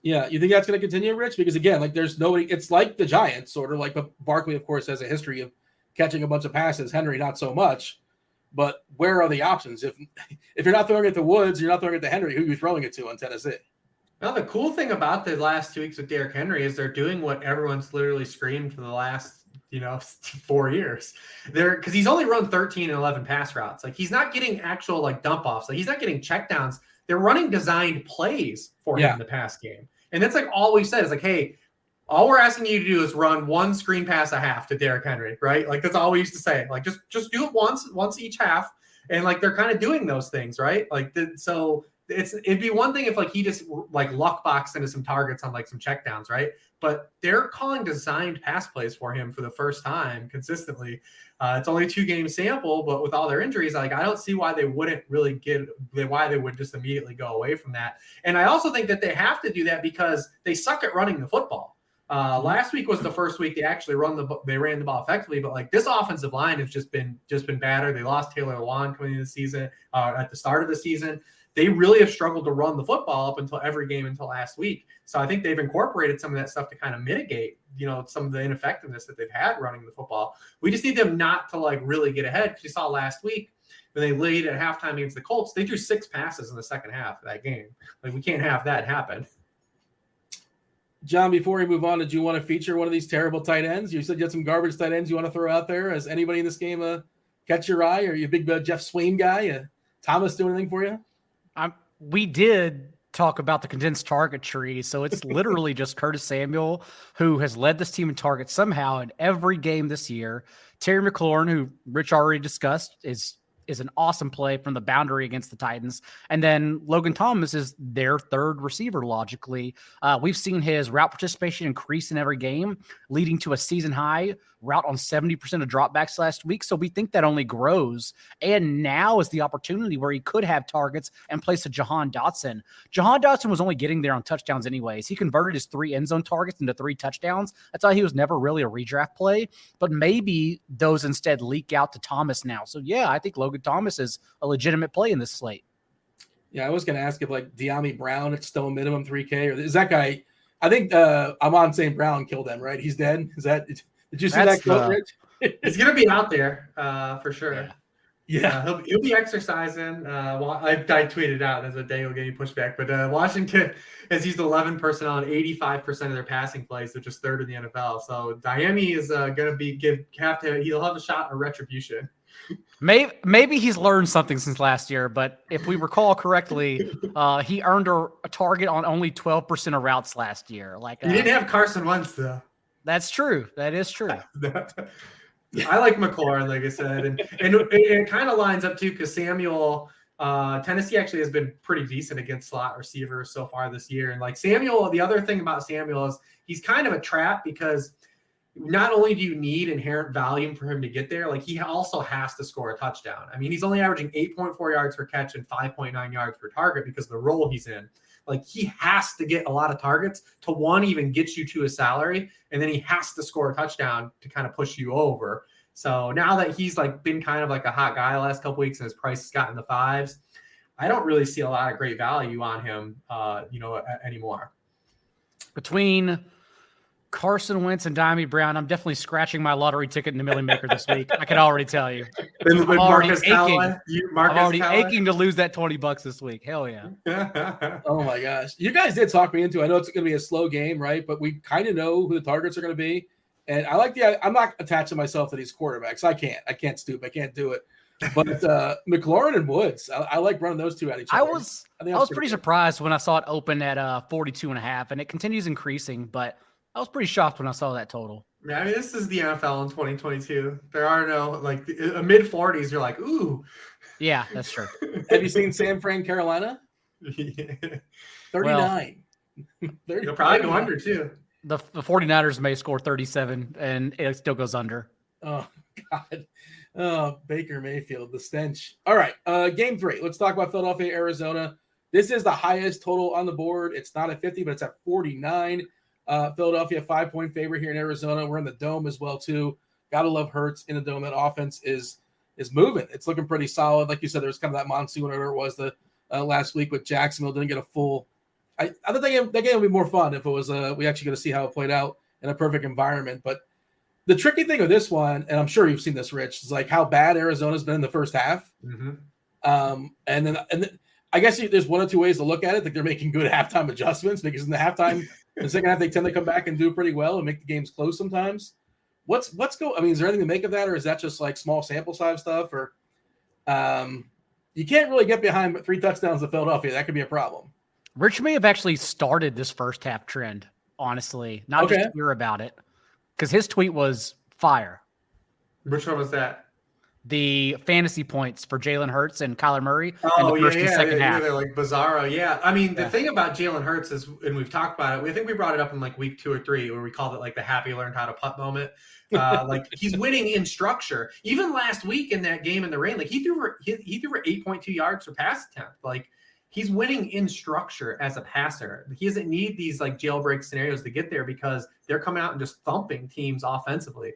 Yeah, you think that's going to continue, Rich? Because again, like there's nobody. It's like the Giants, sort of like, but Barkley, of course, has a history of catching a bunch of passes. Henry, not so much. But where are the options? If you're not throwing it to Woods, you're not throwing it to Henry. Who are you throwing it to on Tennessee? Now, the cool thing about the last 2 weeks with Derrick Henry is they're doing what everyone's literally screamed for the last, 4 years. Because he's only run 13 and 11 pass routes. Like he's not getting actual like dump offs. Like he's not getting checkdowns. They're running designed plays for him in the pass game. And that's like all we've said is like, hey, all we're asking you to do is run 1 screen pass a half to Derrick Henry, right? Like that's all we used to say. Like just do it once each half. And like they're kind of doing those things, right? Like so it'd be one thing if like he just like luck boxed into some targets on like some checkdowns, right? But they're calling designed pass plays for him for the first time consistently. It's only a 2-game sample, but with all their injuries, like I don't see why they wouldn't really why they would just immediately go away from that. And I also think that they have to do that because they suck at running the football. Last week was the first week they actually ran the ball effectively, but like this offensive line has just been battered. They lost Taylor Lewan coming into the season at the start of the season. They really have struggled to run the football up until every game until last week. So I think they've incorporated some of that stuff to kind of mitigate, some of the ineffectiveness that they've had running the football. We just need them not to like really get ahead. Because you saw last week when they laid at halftime against the Colts, they threw 6 passes in the second half of that game. Like we can't have that happen. John, before we move on, did you want to feature one of these terrible tight ends? You said you had some garbage tight ends you want to throw out there. Has anybody in this game catch your eye? Or are you a big Jeff Swain guy? Thomas do anything for you? We did talk about the condensed target tree. So it's literally just Curtis Samuel, who has led this team in targets somehow in every game this year. Terry McLaurin, who Rich already discussed, is is an awesome play from the boundary against the Titans. And then Logan Thomas is their third receiver, logically. We've seen his route participation increase in every game, leading to a season high route on 70% of dropbacks last week. So we think that only grows. And now is the opportunity where he could have targets and place a Jahan Dotson. Jahan Dotson was only getting there on touchdowns anyways. He converted his 3 end zone targets into 3 touchdowns. That's why he was never really a redraft play. But maybe those instead leak out to Thomas now. So yeah, I think Logan Thomas is a legitimate play in this slate. Yeah, I was going to ask if like De'Ami Brown, it's still a minimum 3K, or is that guy? I think Amon St. Brown killed him, right? He's dead. Is that? Did you see that quote, Rich? He's gonna be out there for sure. Yeah. He'll be exercising. I tweeted out as a Daigle getting pushback, but Washington has used 11 personnel on 85% of their passing plays, which is third in the NFL. So Miami is gonna he'll have a shot of retribution. Maybe he's learned something since last year, but if we recall correctly, he earned a target on only 12% of routes last year. Like he didn't have Carson Wentz though. That's true. That is true. I like McLaurin, like I said, and it kind of lines up too because Samuel, Tennessee actually has been pretty decent against slot receivers so far this year. And like Samuel, the other thing about Samuel is he's kind of a trap because not only do you need inherent volume for him to get there, like he also has to score a touchdown. I mean, he's only averaging 8.4 yards per catch and 5.9 yards per target because of the role he's in. Like he has to get a lot of targets to even get you to a salary. And then he has to score a touchdown to kind of push you over. So now that he's like been kind of like a hot guy the last couple weeks and his price has gotten the 5s, I don't really see a lot of great value on him, anymore. Between Carson Wentz and De'Ami Brown, I'm definitely scratching my lottery ticket in the Millie Maker this week. I can already tell you. I'm already aching to lose that $20 this week. Hell yeah. Oh my gosh. You guys did talk me into, I know it's going to be a slow game, right? But we kind of know who the targets are going to be. And I like I'm not attaching myself to these quarterbacks. I can't stoop. I can't do it. But McLaurin and Woods, I like running those two at each other. I was pretty surprised when I saw it open at 42.5, and it continues increasing, but I was pretty shocked when I saw that total. Yeah, I mean, this is the NFL in 2022. There are no, like, mid 40s, you're like, ooh. Yeah, that's true. Have you seen San Fran, Carolina? Yeah. 39. They'll probably go under, too. The 49ers may score 37, and it still goes under. Oh, God. Oh, Baker Mayfield, the stench. All right, game 3. Let's talk about Philadelphia, Arizona. This is the highest total on the board. It's not at 50, but it's at 49. Philadelphia 5-point favorite here in Arizona. We're in the dome as well too. Gotta love Hurts in the dome. That offense is moving. It's looking pretty solid. Like you said, there was kind of that monsoon, whatever it was, the last week with Jacksonville. Didn't get a full. I think that game would be more fun if it was. We actually get to see how it played out in a perfect environment. But the tricky thing with this one, and I'm sure you've seen this, Rich, is like how bad Arizona's been in the first half. Mm-hmm. And then I guess there's one or two ways to look at it. That they're making good halftime adjustments because in the halftime. The second half, they tend to come back and do pretty well and make the games close sometimes. Is there anything to make of that, or is that just like small sample size stuff? Or you can't really get behind 3 touchdowns to Philadelphia. That could be a problem. Rich may have actually started this first half trend, honestly, not just to hear about it, because his tweet was fire. Which one was that? The fantasy points for Jalen Hurts and Kyler Murray in the first and second half. They're like bizarro. Yeah. I mean, the thing about Jalen Hurts is, and we've talked about it, I think we brought it up in like week 2 or 3 where we called it like the happy learned how to putt moment. Like he's winning in structure. Even last week in that game in the rain, like he threw for 8.2 yards per pass attempt. Like he's winning in structure as a passer. He doesn't need these like jailbreak scenarios to get there because they're coming out and just thumping teams offensively.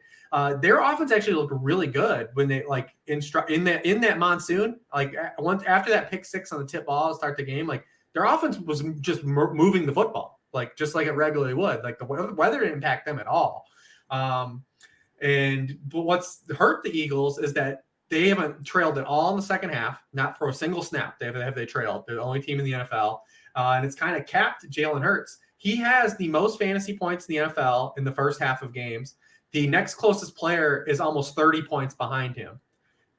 Their offense actually looked really good when they like in that monsoon. Like once after that pick 6 on the tip ball to start the game, like their offense was just moving the football, like just like it regularly would. Like the weather didn't impact them at all. But what's hurt the Eagles is that they haven't trailed at all in the second half, not for a single snap. They trailed. They're the only team in the NFL. And it's kind of capped Jalen Hurts. He has the most fantasy points in the NFL in the first half of games. The next closest player is almost 30 points behind him.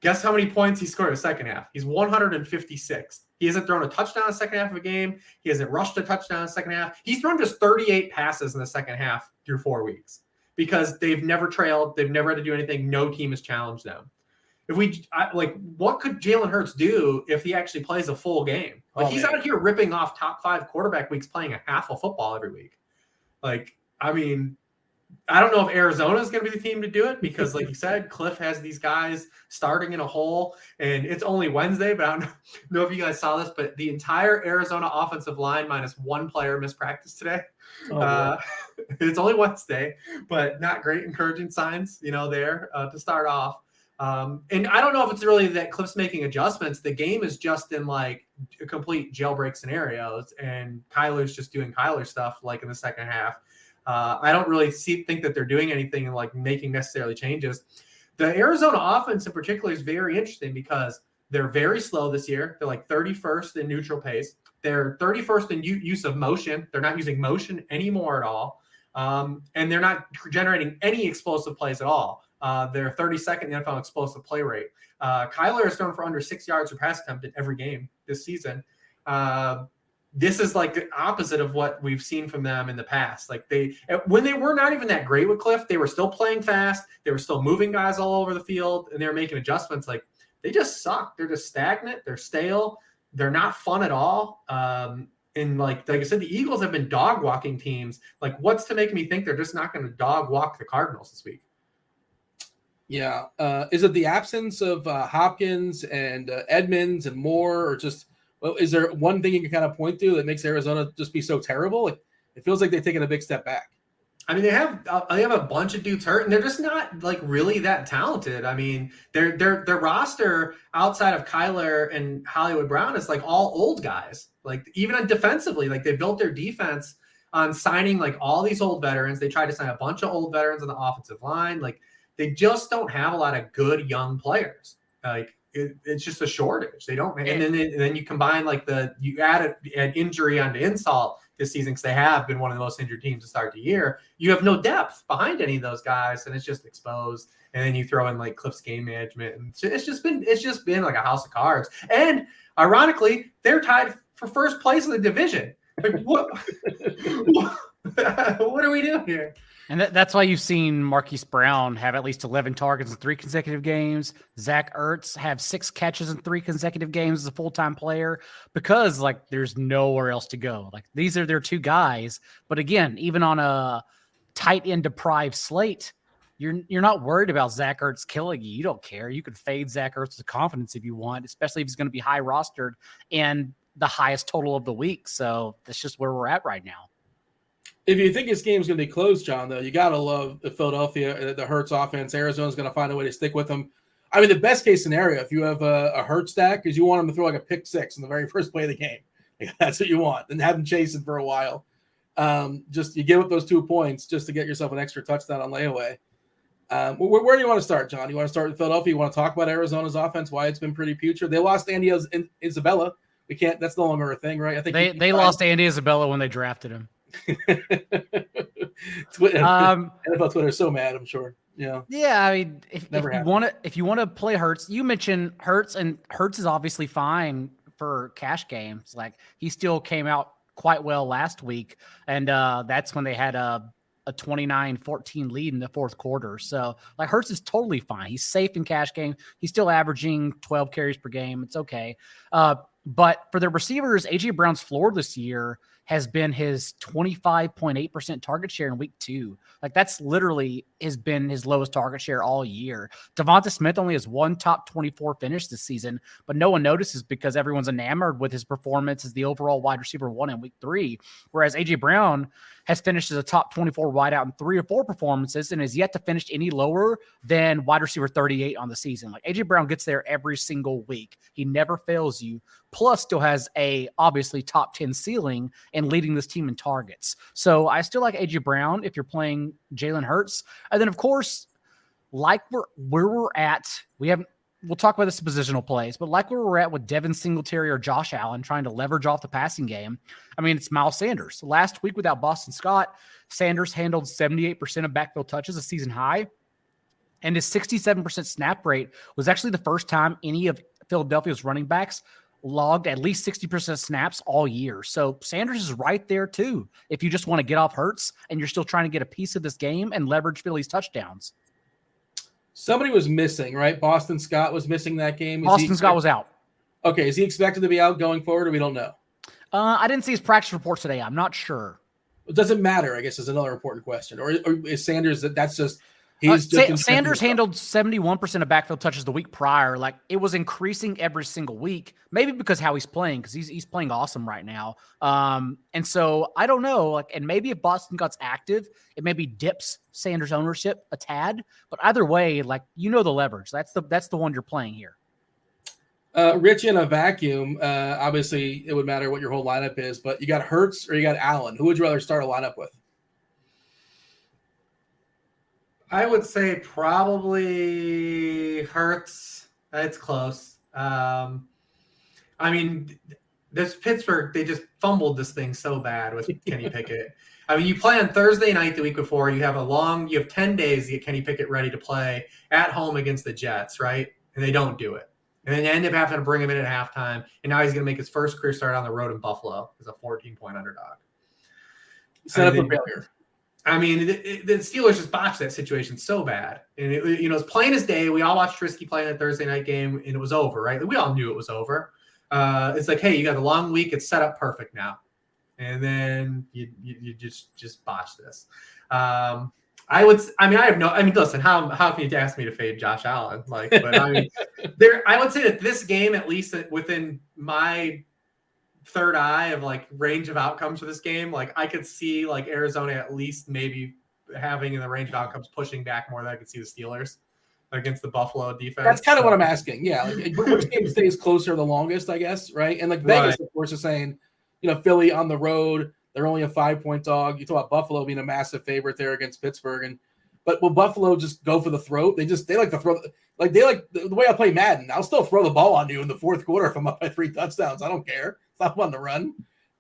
Guess how many points he scored in the second half? He's 156th. He hasn't thrown a touchdown in the second half of a game. He hasn't rushed a touchdown in the second half. He's thrown just 38 passes in the second half through 4 weeks because they've never trailed. They've never had to do anything. No team has challenged them. what could Jalen Hurts do if he actually plays a full game? Like, he's out here ripping off top 5 quarterback weeks, playing a half of football every week. Like, I mean, I don't know if Arizona is going to be the team to do it because, like you said, Cliff has these guys starting in a hole, and it's only Wednesday, but I don't know if you guys saw this, but the entire Arizona offensive line minus one player missed practice today. It's only Wednesday, but not great encouraging signs, there to start off. And I don't know if it's really that Cliff's making adjustments. The game is just in like a complete jailbreak scenarios, and Kyler's just doing Kyler stuff like in the second half. I don't really think that they're doing anything and like making necessarily changes. The Arizona offense in particular is very interesting because they're very slow this year. They're like 31st in neutral pace. They're 31st in use of motion. They're not using motion anymore at all. And they're not generating any explosive plays at all. They're 32nd in the NFL explosive play rate. Kyler is thrown for under 6 yards per pass attempt in every game this season. This is like the opposite of what we've seen from them in the past. Like when they were not even that great with Cliff, they were still playing fast. They were still moving guys all over the field, and they were making adjustments. Like, they just suck. They're just stagnant. They're stale. They're not fun at all. And like I said, the Eagles have been dog walking teams. Like, what's to make me think they're just not going to dog walk the Cardinals this week? Yeah. Is it the absence of Hopkins and Edmonds and Moore, or just, is there one thing you can kind of point to that makes Arizona just be so terrible? Like, it feels like they've taken a big step back. I mean, they have a bunch of dudes hurt, and they're just not like really that talented. I mean, their roster outside of Kyler and Hollywood Brown is like all old guys. Like, even defensively, like, they built their defense on signing like all these old veterans. They tried to sign a bunch of old veterans on the offensive line. Like, they just don't have a lot of good young players. Like, it's just a shortage. They don't, and then you combine you add an injury onto insult this season, because they have been one of the most injured teams to start the year. You have no depth behind any of those guys, and it's just exposed. And then you throw in like Cliff's game management, and it's just been like a house of cards. And ironically, they're tied for first place in the division. Like, what? What are we doing here? And that's why you've seen Marquise Brown have at least 11 targets in 3 consecutive games. Zach Ertz have 6 catches in 3 consecutive games as a full-time player, because like there's nowhere else to go. Like, these are their 2 guys. But again, even on a tight end deprived slate, you're not worried about Zach Ertz killing you. You don't care. You could fade Zach Ertz with confidence if you want, especially if he's going to be high rostered and the highest total of the week. So that's just where we're at right now. If you think this game's going to be close, John, though, you got to love the Philadelphia, the Hurts offense. Arizona's going to find a way to stick with them. I mean, the best case scenario, if you have a Hurts stack, is you want him to throw like a pick 6 in the very first play of the game. That's what you want, and have him chasing for a while. Just you give up those 2 points just to get yourself an extra touchdown on layaway. Where do you want to start, John? You want to start with Philadelphia? You want to talk about Arizona's offense, why it's been pretty putrid? They lost Andy Isabella. We can't. That's no longer a thing, right? I think they lost Andy Isabella when they drafted him. NFL Twitter is so mad, I'm sure. Yeah. I mean, if you want to play Hurts, you mentioned Hurts, and Hurts is obviously fine for cash games. Like, he still came out quite well last week, and that's when they had a 29-14 lead in the fourth quarter. So like, Hurts is totally fine. He's safe in cash game. He's still averaging 12 carries per game. It's okay. But for the receivers, AJ Brown's floor this year has been his 25.8% target share in week 2. Like, that's literally has been his lowest target share all year. Devonta Smith only has 1 top 24 finish this season, but no one notices because everyone's enamored with his performance as the overall wide receiver 1 in week 3. Whereas AJ Brown has finished as a top 24 wideout in 3 or 4 performances and is yet to finish any lower than wide receiver 38 on the season. Like, AJ Brown gets there every single week. He never fails you. Plus still has a obviously top 10 ceiling and leading this team in targets. So I still like AJ Brown if you're playing Jalen Hurts. And then of course, like where we're at, we'll talk about this positional plays, but like where we're at with Devin Singletary or Josh Allen trying to leverage off the passing game, I mean, it's Miles Sanders. Last week without Boston Scott, Sanders handled 78% of backfield touches, a season high, and his 67% snap rate was actually the first time any of Philadelphia's running backs logged at least 60% snaps all year. So Sanders is right there too, if you just want to get off Hurts and you're still trying to get a piece of this game and leverage Philly's touchdowns. Somebody was missing, right? Boston Scott was missing that game. Boston Scott was out. Okay, is he expected to be out going forward, or we don't know? I didn't see his practice reports today. I'm not sure. It doesn't matter, I guess, is another important question. Or is Sanders, that's just Sanders handled 71% of backfield touches the week prior. Like, it was increasing every single week, maybe because how he's playing, because he's playing awesome right now. And so I don't know, like, and maybe if Boston Scott's active, it maybe dips Sanders' ownership a tad. But either way, like, the leverage. That's the one you're playing here. Rich in a vacuum, obviously it would matter what your whole lineup is, but you got Hurts or you got Allen. Who would you rather start a lineup with? I would say probably Hurts. It's close. I mean, this Pittsburgh, they just fumbled this thing so bad with Kenny Pickett. I mean, you play on Thursday night the week before. You have 10 days to get Kenny Pickett ready to play at home against the Jets, right? And they don't do it. And then they end up having to bring him in at halftime. And now he's going to make his first career start on the road in Buffalo as a 14-point underdog. Set up a failure. I mean, the Steelers just botched that situation so bad. And, it's plain as day. We all watched Trubisky play in that Thursday night game, and it was over, right? We all knew it was over. It's like, hey, you got a long week. It's set up perfect now. And then you just botched this. Listen, how can you ask me to fade Josh Allen? But I mean, I would say that this game, at least within my third eye of range of outcomes for this game, I could see Arizona at least maybe having in the range of outcomes pushing back more than I could see the Steelers against the Buffalo defense. That's kind of what I'm asking. Yeah. Which game stays closer the longest, I guess. Right. And Vegas, of course, is saying, Philly on the road, they're only a 5-point dog. You talk about Buffalo being a massive favorite there against Pittsburgh. But will Buffalo just go for the throat? They like to throw, the way I play Madden. I'll still throw the ball on you in the fourth quarter if I'm up by 3 touchdowns. I don't care. It's not fun to run.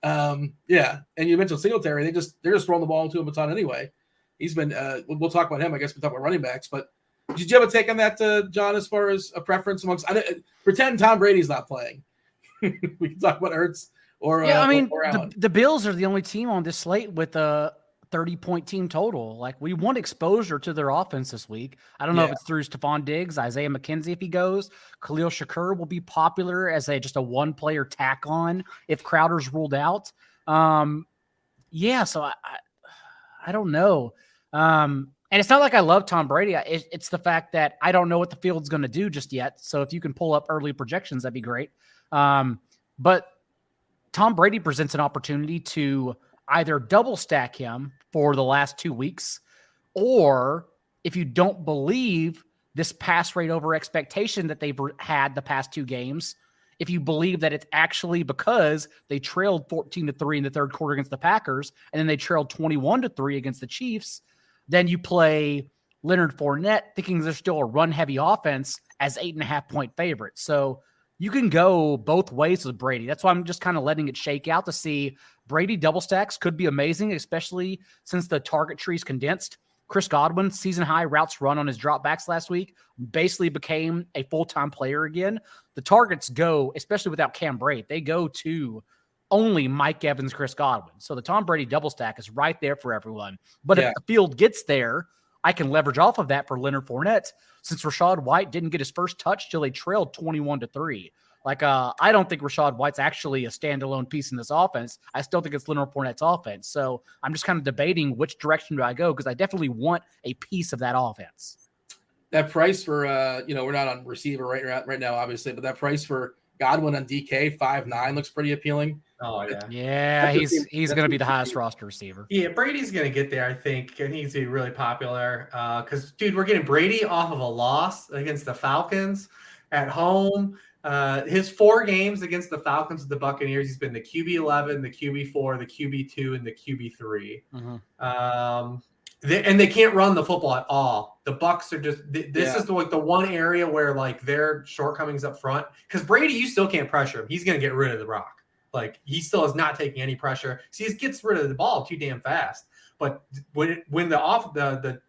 Yeah. And you mentioned Singletary. They're just throwing the ball into him a ton anyway. He's been, we'll talk about him. I guess we'll talk about running backs. But did you have a take on that, John, as far as a preference amongst, pretend Tom Brady's not playing. We can talk about Hurts or the Bills are the only team on this slate with a 30-point team total. We want exposure to their offense this week. I don't know if it's through Stephon Diggs, Isaiah McKenzie if he goes. Khalil Shakur will be popular as just a one-player tack on if Crowder's ruled out. So I don't know. And it's not like I love Tom Brady. It's the fact that I don't know what the field's going to do just yet. So if you can pull up early projections, that'd be great. But Tom Brady presents an opportunity to either double stack him for the last 2 weeks, or if you don't believe this pass rate over expectation that they've had the past 2 games, if you believe that it's actually because they trailed 14-3 in the third quarter against the Packers, and then they trailed 21-3 against the Chiefs, then you play Leonard Fournette thinking there's still a run-heavy offense as 8.5-point favorite. So you can go both ways with Brady. That's why I'm just kind of letting it shake out to see. Brady double stacks could be amazing, especially since the target tree's condensed. Chris Godwin, season high routes run on his dropbacks last week, basically became a full-time player again. The targets go, especially without Cam Brate, they go to only Mike Evans, Chris Godwin. So the Tom Brady double stack is right there for everyone. But if the field gets there, I can leverage off of that for Leonard Fournette, since Rachaad White didn't get his first touch till they trailed 21-3. I don't think Rachaad White's actually a standalone piece in this offense. I still think it's Leonard Fournette's offense. So I'm just kind of debating which direction do I go, because I definitely want a piece of that offense. That price for, we're not on receiver right now, obviously, but that price for Godwin on DK 5.9 looks pretty appealing. Oh yeah, yeah. He's going to be the highest roster receiver. Yeah, Brady's going to get there. I think he's going to be really popular because, dude, we're getting Brady off of a loss against the Falcons at home. His 4 games against the Falcons and the Buccaneers, he's been the QB11, the QB4, the QB2, and the QB3. Mm-hmm. And they can't run the football at all. The Bucs are just this is the one area where their shortcomings up front, because Brady, you still can't pressure him. He's going to get rid of the rock. He still is not taking any pressure. See, he gets rid of the ball too damn fast. But when the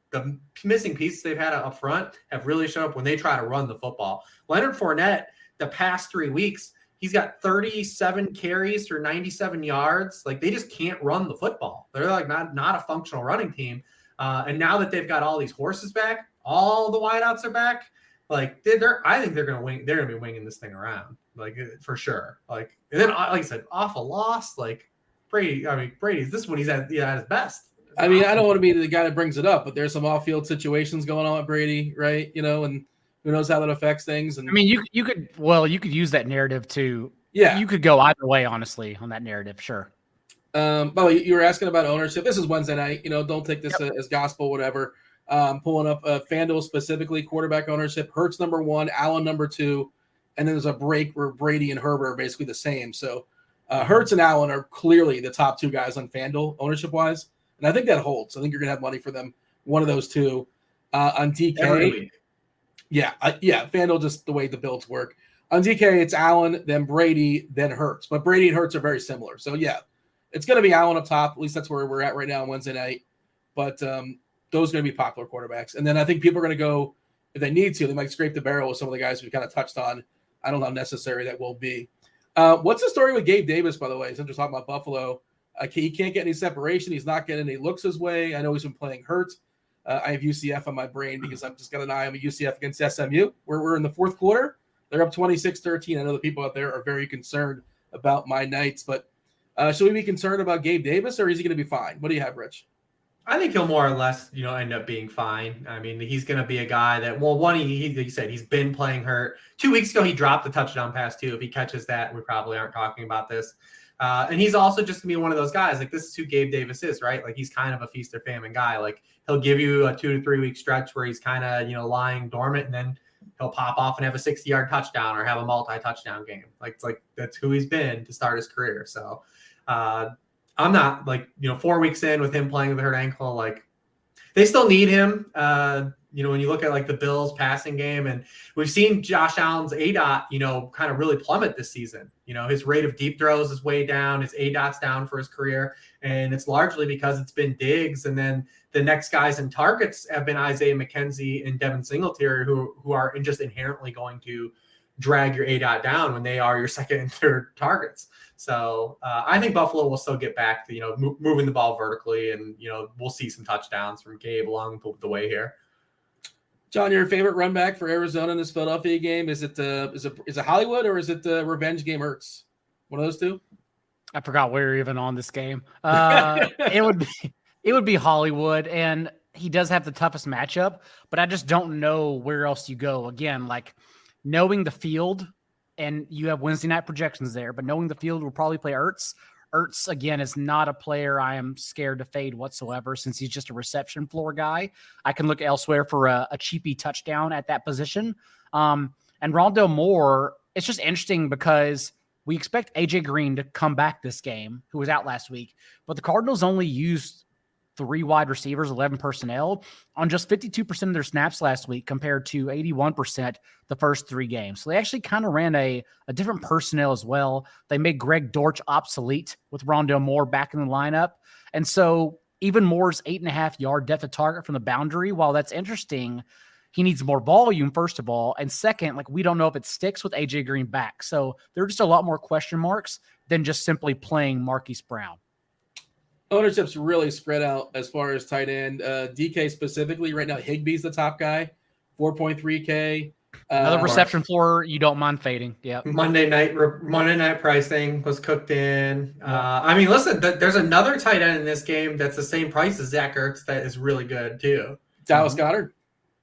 missing pieces they've had up front have really shown up when they try to run the football. Leonard Fournette, the past 3 weeks, he's got 37 carries for 97 yards. They just can't run the football. They're not a functional running team. And now that they've got all these horses back, all the wideouts are back, like I think they're gonna wing. They're gonna be winging this thing around, like for sure. Like, and then like I said, off a loss, like Brady. I mean, Brady's this one. He's at his best. I mean, I don't want to be the guy that brings it up, but there's some off-field situations going on with Brady, right? And who knows how that affects things. And I mean, you could use that narrative to. Yeah, you could go either way, honestly, on that narrative. Sure. By the way, you were asking about ownership. This is Wednesday night. Don't take this as gospel, whatever. Pulling up FanDuel specifically, quarterback ownership. Hurts number 1, Allen number 2, and then there's a break where Brady and Herbert are basically the same. So Hurts and Allen are clearly the top 2 guys on FanDuel ownership-wise. And I think that holds. I think you're going to have money for them. One of those 2. On DK, every week. Yeah, FanDuel, just the way the builds work. On DK, it's Allen, then Brady, then Hurts. But Brady and Hurts are very similar. So, yeah, it's going to be Allen up top. At least that's where we're at right now on Wednesday night. But those are going to be popular quarterbacks. And then I think people are going to go, if they need to, they might scrape the barrel with some of the guys we kind of touched on. I don't know how necessary that will be. What's the story with Gabe Davis, by the way? Since we're talking about Buffalo, he can't get any separation. He's not getting any looks his way. I know he's been playing hurt. I have UCF on my brain because I've just got an eye on UCF against SMU. We're in the 4th quarter. They're up 26-13. I know the people out there are very concerned about my Knights, but should we be concerned about Gabe Davis, or is he going to be fine? What do you have, Rich? I think he'll more or less, end up being fine. I mean, he's going to be a guy that, well, one, he said he's been playing hurt. 2 weeks ago, he dropped the touchdown pass too. If he catches that, we probably aren't talking about this. And he's also just going to be one of those guys. Like, this is who Gabe Davis is, right? Like, he's kind of a feast or famine guy. Like, he'll give you a 2 to 3 week stretch where he's kind of, lying dormant, and then he'll pop off and have a 60-yard touchdown or have a multi-touchdown game. Like, that's who he's been to start his career. So, I'm not 4 weeks in with him playing with a hurt ankle, like they still need him. When you look at the Bills passing game, and we've seen Josh Allen's ADOT, kind of really plummet this season. His rate of deep throws is way down. His ADOT's down for his career. And it's largely because it's been Diggs. And then the next guys in targets have been Isaiah McKenzie and Devin Singletary, who are just inherently going to drag your ADOT down when they are your second and third targets. So I think Buffalo will still get back to, moving the ball vertically, and, we'll see some touchdowns from Gabe along the way here. John, your favorite run back for Arizona in this Philadelphia game, is it Hollywood, or is it the revenge game Ertz? One of those 2? I forgot we're even on this game. It would be Hollywood, and he does have the toughest matchup, but I just don't know where else you go. Again, knowing the field, and you have Wednesday night projections there, but knowing the field will probably play Ertz. Ertz, again, is not a player I am scared to fade whatsoever, since he's just a reception floor guy. I can look elsewhere for a cheapy touchdown at that position. And Rondale Moore, it's just interesting because we expect AJ Green to come back this game, who was out last week, but the Cardinals only used 3 wide receivers, 11 personnel on just 52% of their snaps last week, compared to 81% the first 3 games. So they actually kind of ran a different personnel as well. They made Greg Dortch obsolete with Rondale Moore back in the lineup. And so even Moore's 8.5-yard depth of target from the boundary, while that's interesting, he needs more volume, first of all. And second, we don't know if it sticks with AJ Green back. So there are just a lot more question marks than just simply playing Marquise Brown. Ownership's really spread out as far as tight end. DK specifically, right now, Higbee's the top guy, 4.3K. Another reception floor you don't mind fading. Yeah. Monday night pricing was cooked in. I mean, listen, there's another tight end in this game that's the same price as Zach Ertz that is really good too. Dallas Goedert.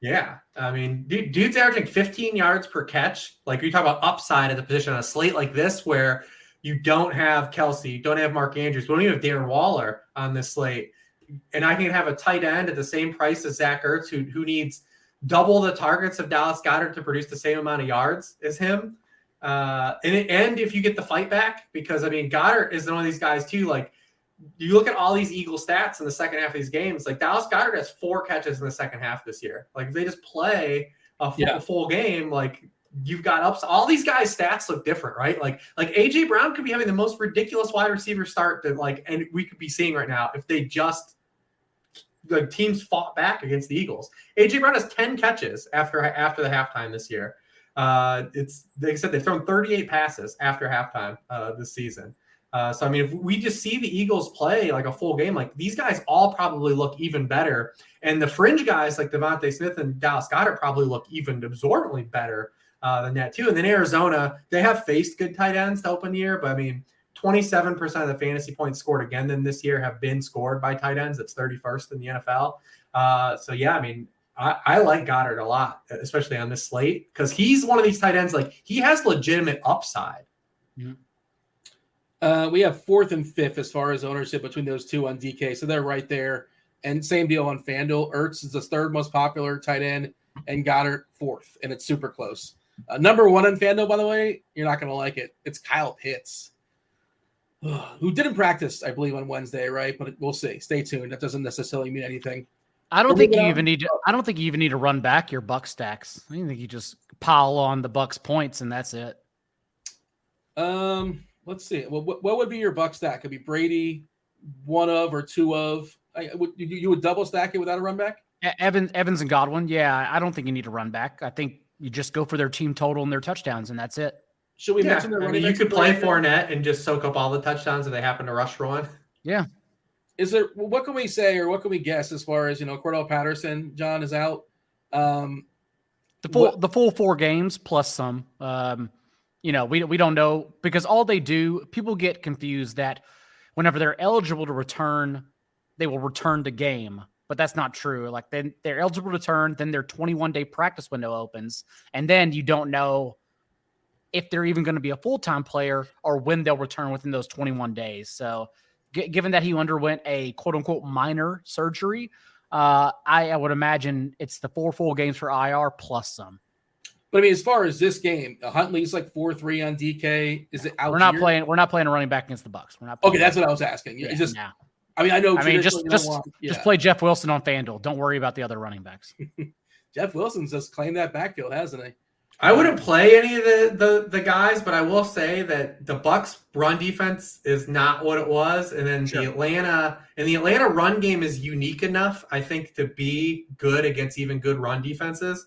Yeah. I mean, dude's averaging 15 yards per catch. You talk about upside at the position on a slate like this, where you don't have Kelsey, you don't have Mark Andrews, we don't even have Darren Waller on this slate. And I can have a tight end at the same price as Zach Ertz, who needs double the targets of Dallas Goedert to produce the same amount of yards as him. And if you get the fight back, because, I mean, Goddard is one of these guys too. You look at all these Eagle stats in the second half of these games, Dallas Goedert has 4 catches in the second half this year. If they just play a full game, you've got ups. All these guys' stats look different, right? AJ Brown could be having the most ridiculous wide receiver start that and we could be seeing right now if they just teams fought back against the Eagles. AJ Brown has 10 catches after the halftime this year. It's like I said, they've thrown 38 passes after halftime this season. So, I mean, if we just see the Eagles play like a full game, like these guys all probably look even better. And the fringe guys like Devontae Smith and Dallas Goedert probably look even absorbently better than that too. And then Arizona, they have faced good tight ends to open the year, but I mean, 27% of the fantasy points scored again than this year have been scored by tight ends. That's 31st in the NFL. So yeah, I mean, I like Goddard a lot, especially on this slate, because he's one of these tight ends, like he has legitimate upside. Mm-hmm. We have 4th and 5th as far as ownership between those two on DK. So they're right there. And same deal on FanDuel. Ertz is the 3rd most popular tight end and Goddard 4th. And it's super close. Number 1 on FanDuel, by the way, you're not going to like it. It's Kyle Pitts, who didn't practice, I believe, on Wednesday, right? But we'll see. Stay tuned. That doesn't necessarily mean anything. I don't think you even need to run back your Buck stacks. I think you just pile on the Bucks points and that's it. Let's see. Well, what would be your Buck stack? Could be Brady, 1 of or 2 of. You would double stack it without a run back? Evans and Godwin. Yeah, I don't think you need to run back. I think you just go for their team total and their touchdowns, and that's it. Should we mention their running backs? You could play Fournette and just soak up all the touchdowns if they happen to rush for one. Yeah. What can we say or what can we guess as far as, Cordell Patterson, John, is out? The full 4 games plus some. We don't know, because all they do, people get confused that whenever they're eligible to return, they will return the game, but that's not true. Like then they're eligible to return, then their 21-day practice window opens, and then you don't know if they're even going to be a full-time player or when they'll return within those 21 days. So given that he underwent a quote unquote minor surgery, I would imagine it's the 4 full games for IR plus some. But I mean, as far as this game, Huntley's like 4-3 on DK. Is it out? We're not playing a running back against the Bucks. We're not. Okay, that's what I was asking. Yeah, just, nah. I mean, I know. Just play Jeff Wilson on FanDuel. Don't worry about the other running backs. Jeff Wilson's just claimed that backfield, hasn't he? I wouldn't play any of the guys, but I will say that the Bucks run defense is not what it was. And then the Atlanta run game is unique enough, I think, to be good against even good run defenses.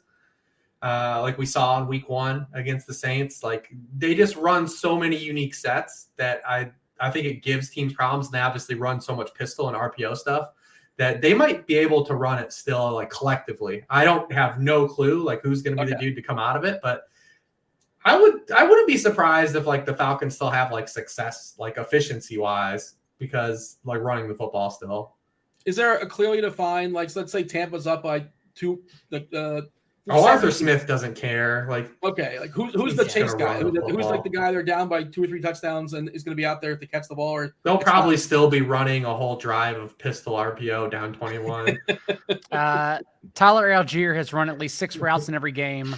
Like we saw in week 1 against the Saints, like they just run so many unique sets that I think it gives teams problems. And they obviously run so much pistol and RPO stuff that they might be able to run it still, like collectively. I don't have no clue like who's going to be the dude to come out of it, but I wouldn't be surprised if like the Falcons still have like success, like efficiency wise, because like running the football still. Is there a clearly defined, like, let's say Tampa's up by 2, Arthur Smith doesn't care. Like, okay, like who's the chase guy? Who's like the guy they're down by 2 or 3 touchdowns and is going to be out there to catch the ball? Or they'll probably still be running a whole drive of pistol RPO down 21. Tyler Algier has run at least 6 routes in every game.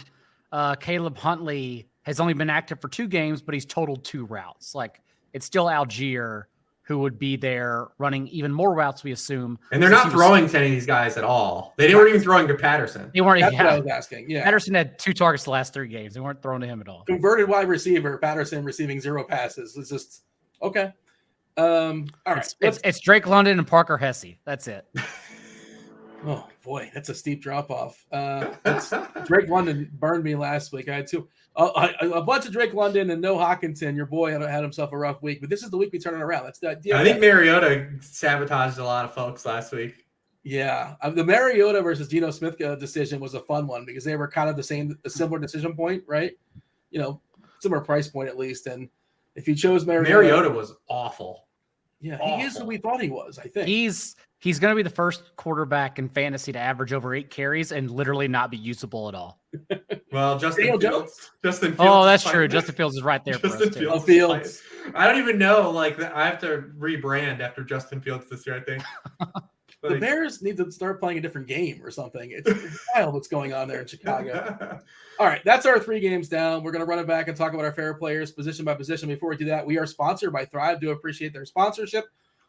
Caleb Huntley has only been active for 2 games, but he's totaled 2 routes. Like it's still Algier who would be there running even more routes, we assume. And they're not throwing to any of these guys at all. They weren't even throwing to Patterson. They weren't. That's what I was asking. Yeah, Patterson had 2 targets the last 3 games. They weren't throwing to him at all. Converted wide receiver, Patterson receiving 0 passes. It's just okay. All right, it's Drake London and Parker Hesse. That's it. Oh boy, that's a steep drop off. Drake London burned me last week. I had a bunch of Drake London and no Hockenson. Your boy had himself a rough week, but this is the week we turn it around. That's the I think Mariota sabotaged a lot of folks last week. Yeah, the Mariota versus Geno Smith decision was a fun one because they were kind of a similar decision point, right? Similar price point at least. And if you chose Mariota was awful. Yeah, he is who we thought he was. I think he's going to be the first quarterback in fantasy to average over 8 carries and literally not be usable at all. Well, Justin Fields. Oh, that's true. Justin Fields is right there. Justin Fields. I don't even know. Like, I have to rebrand after Justin Fields this year, I think. The Bears need to start playing a different game or something. It's wild what's going on there in Chicago. All right, that's our 3 games down. We're going to run it back and talk about our favorite players position by position. Before we do that, we are sponsored by Thrive. Do appreciate their sponsorship.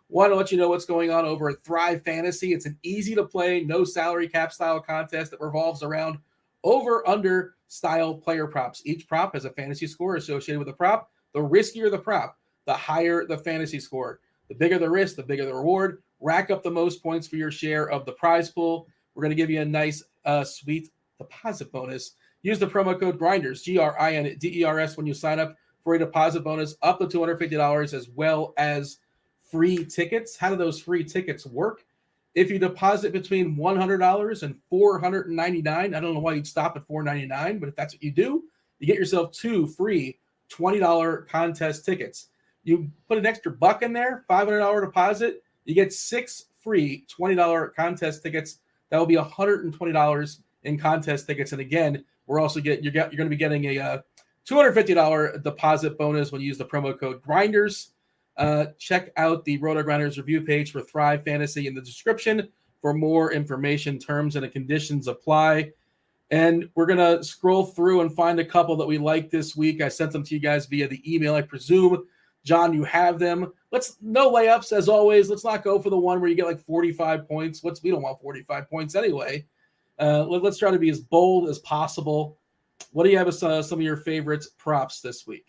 Want to let you know what's going on over at Thrive Fantasy. It's an easy-to-play, no salary cap style contest that revolves around over-under style player props. Each prop has a fantasy score associated with the prop. The riskier the prop, the higher the fantasy score. The bigger the risk, the bigger the reward. Rack up the most points for your share of the prize pool. We're going to give you a nice, sweet deposit bonus. Use the promo code GRINDERS, GRINDERS, when you sign up for a deposit bonus up to $250, as well as free tickets. How do those free tickets work? If you deposit between $100 and $499, I don't know why you'd stop at $499, but if that's what you do, you get yourself 2 free $20 contest tickets. You put an extra buck in there, $500 deposit, you get 6 free $20 contest tickets. That will be $120 in contest tickets. And again, you're going to be getting a $250 deposit bonus when you use the promo code Grinders. Check out the RotoGrinders review page for Thrive Fantasy in the description for more information. Terms and conditions apply. And we're going to scroll through and find a couple that we like this week. I sent them to you guys via the email. I presume, John, you have them. No layups as always. Let's not go for the one where you get like 45 points. We don't want 45 points anyway. Let's try to be as bold as possible. What do you have as some of your favorites props this week?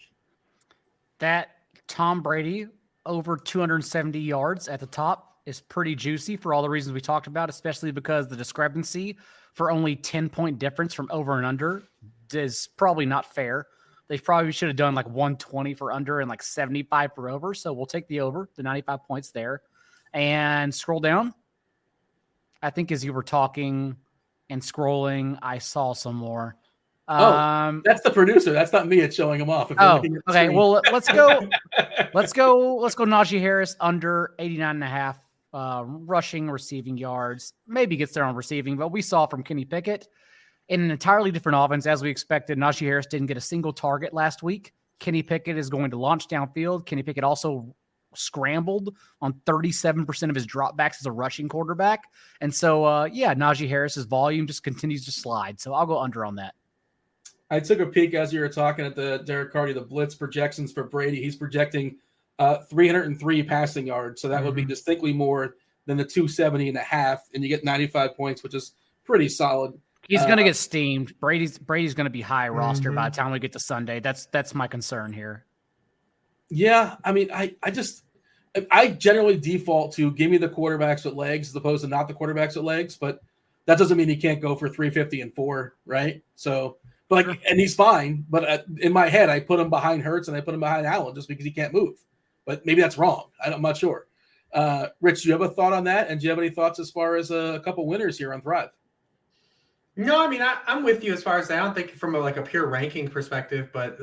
That Tom Brady over 270 yards at the top is pretty juicy for all the reasons we talked about, especially because the discrepancy for only 10-point difference from over and under is probably not fair. They probably should have done like 120 for under and like 75 for over. So we'll take the over, the 95 points there. And scroll down. I think as you were talking and scrolling, I saw some more. That's the producer. That's not me. It's showing them off. Okay. Well, let's go. Let's go Najee Harris under 89.5 rushing, receiving yards. Maybe gets there on receiving, but we saw from Kenny Pickett in an entirely different offense as we expected. Najee Harris didn't get a single target last week. Kenny Pickett is going to launch downfield. Kenny Pickett also scrambled on 37% of his dropbacks as a rushing quarterback. And so, Najee Harris's volume just continues to slide. So I'll go under on that. I took a peek as you were talking at the Derek Carty, the blitz projections for Brady. He's projecting 303 passing yards. So that would be distinctly more than the 270.5. And you get 95 points, which is pretty solid. He's going to get steamed. Brady's going to be high roster by the time we get to Sunday. That's my concern here. Yeah. I mean, I generally default to give me the quarterbacks with legs as opposed to not the quarterbacks with legs, but that doesn't mean he can't go for 350 and 4, right? So, and he's fine. But in my head, I put him behind Hurts and I put him behind Allen just because he can't move. But maybe that's wrong. I'm not sure. Rich, do you have a thought on that? And do you have any thoughts as far as a couple winners here on Thrive? No, I mean, I'm with you as far as I don't think from a pure ranking perspective, but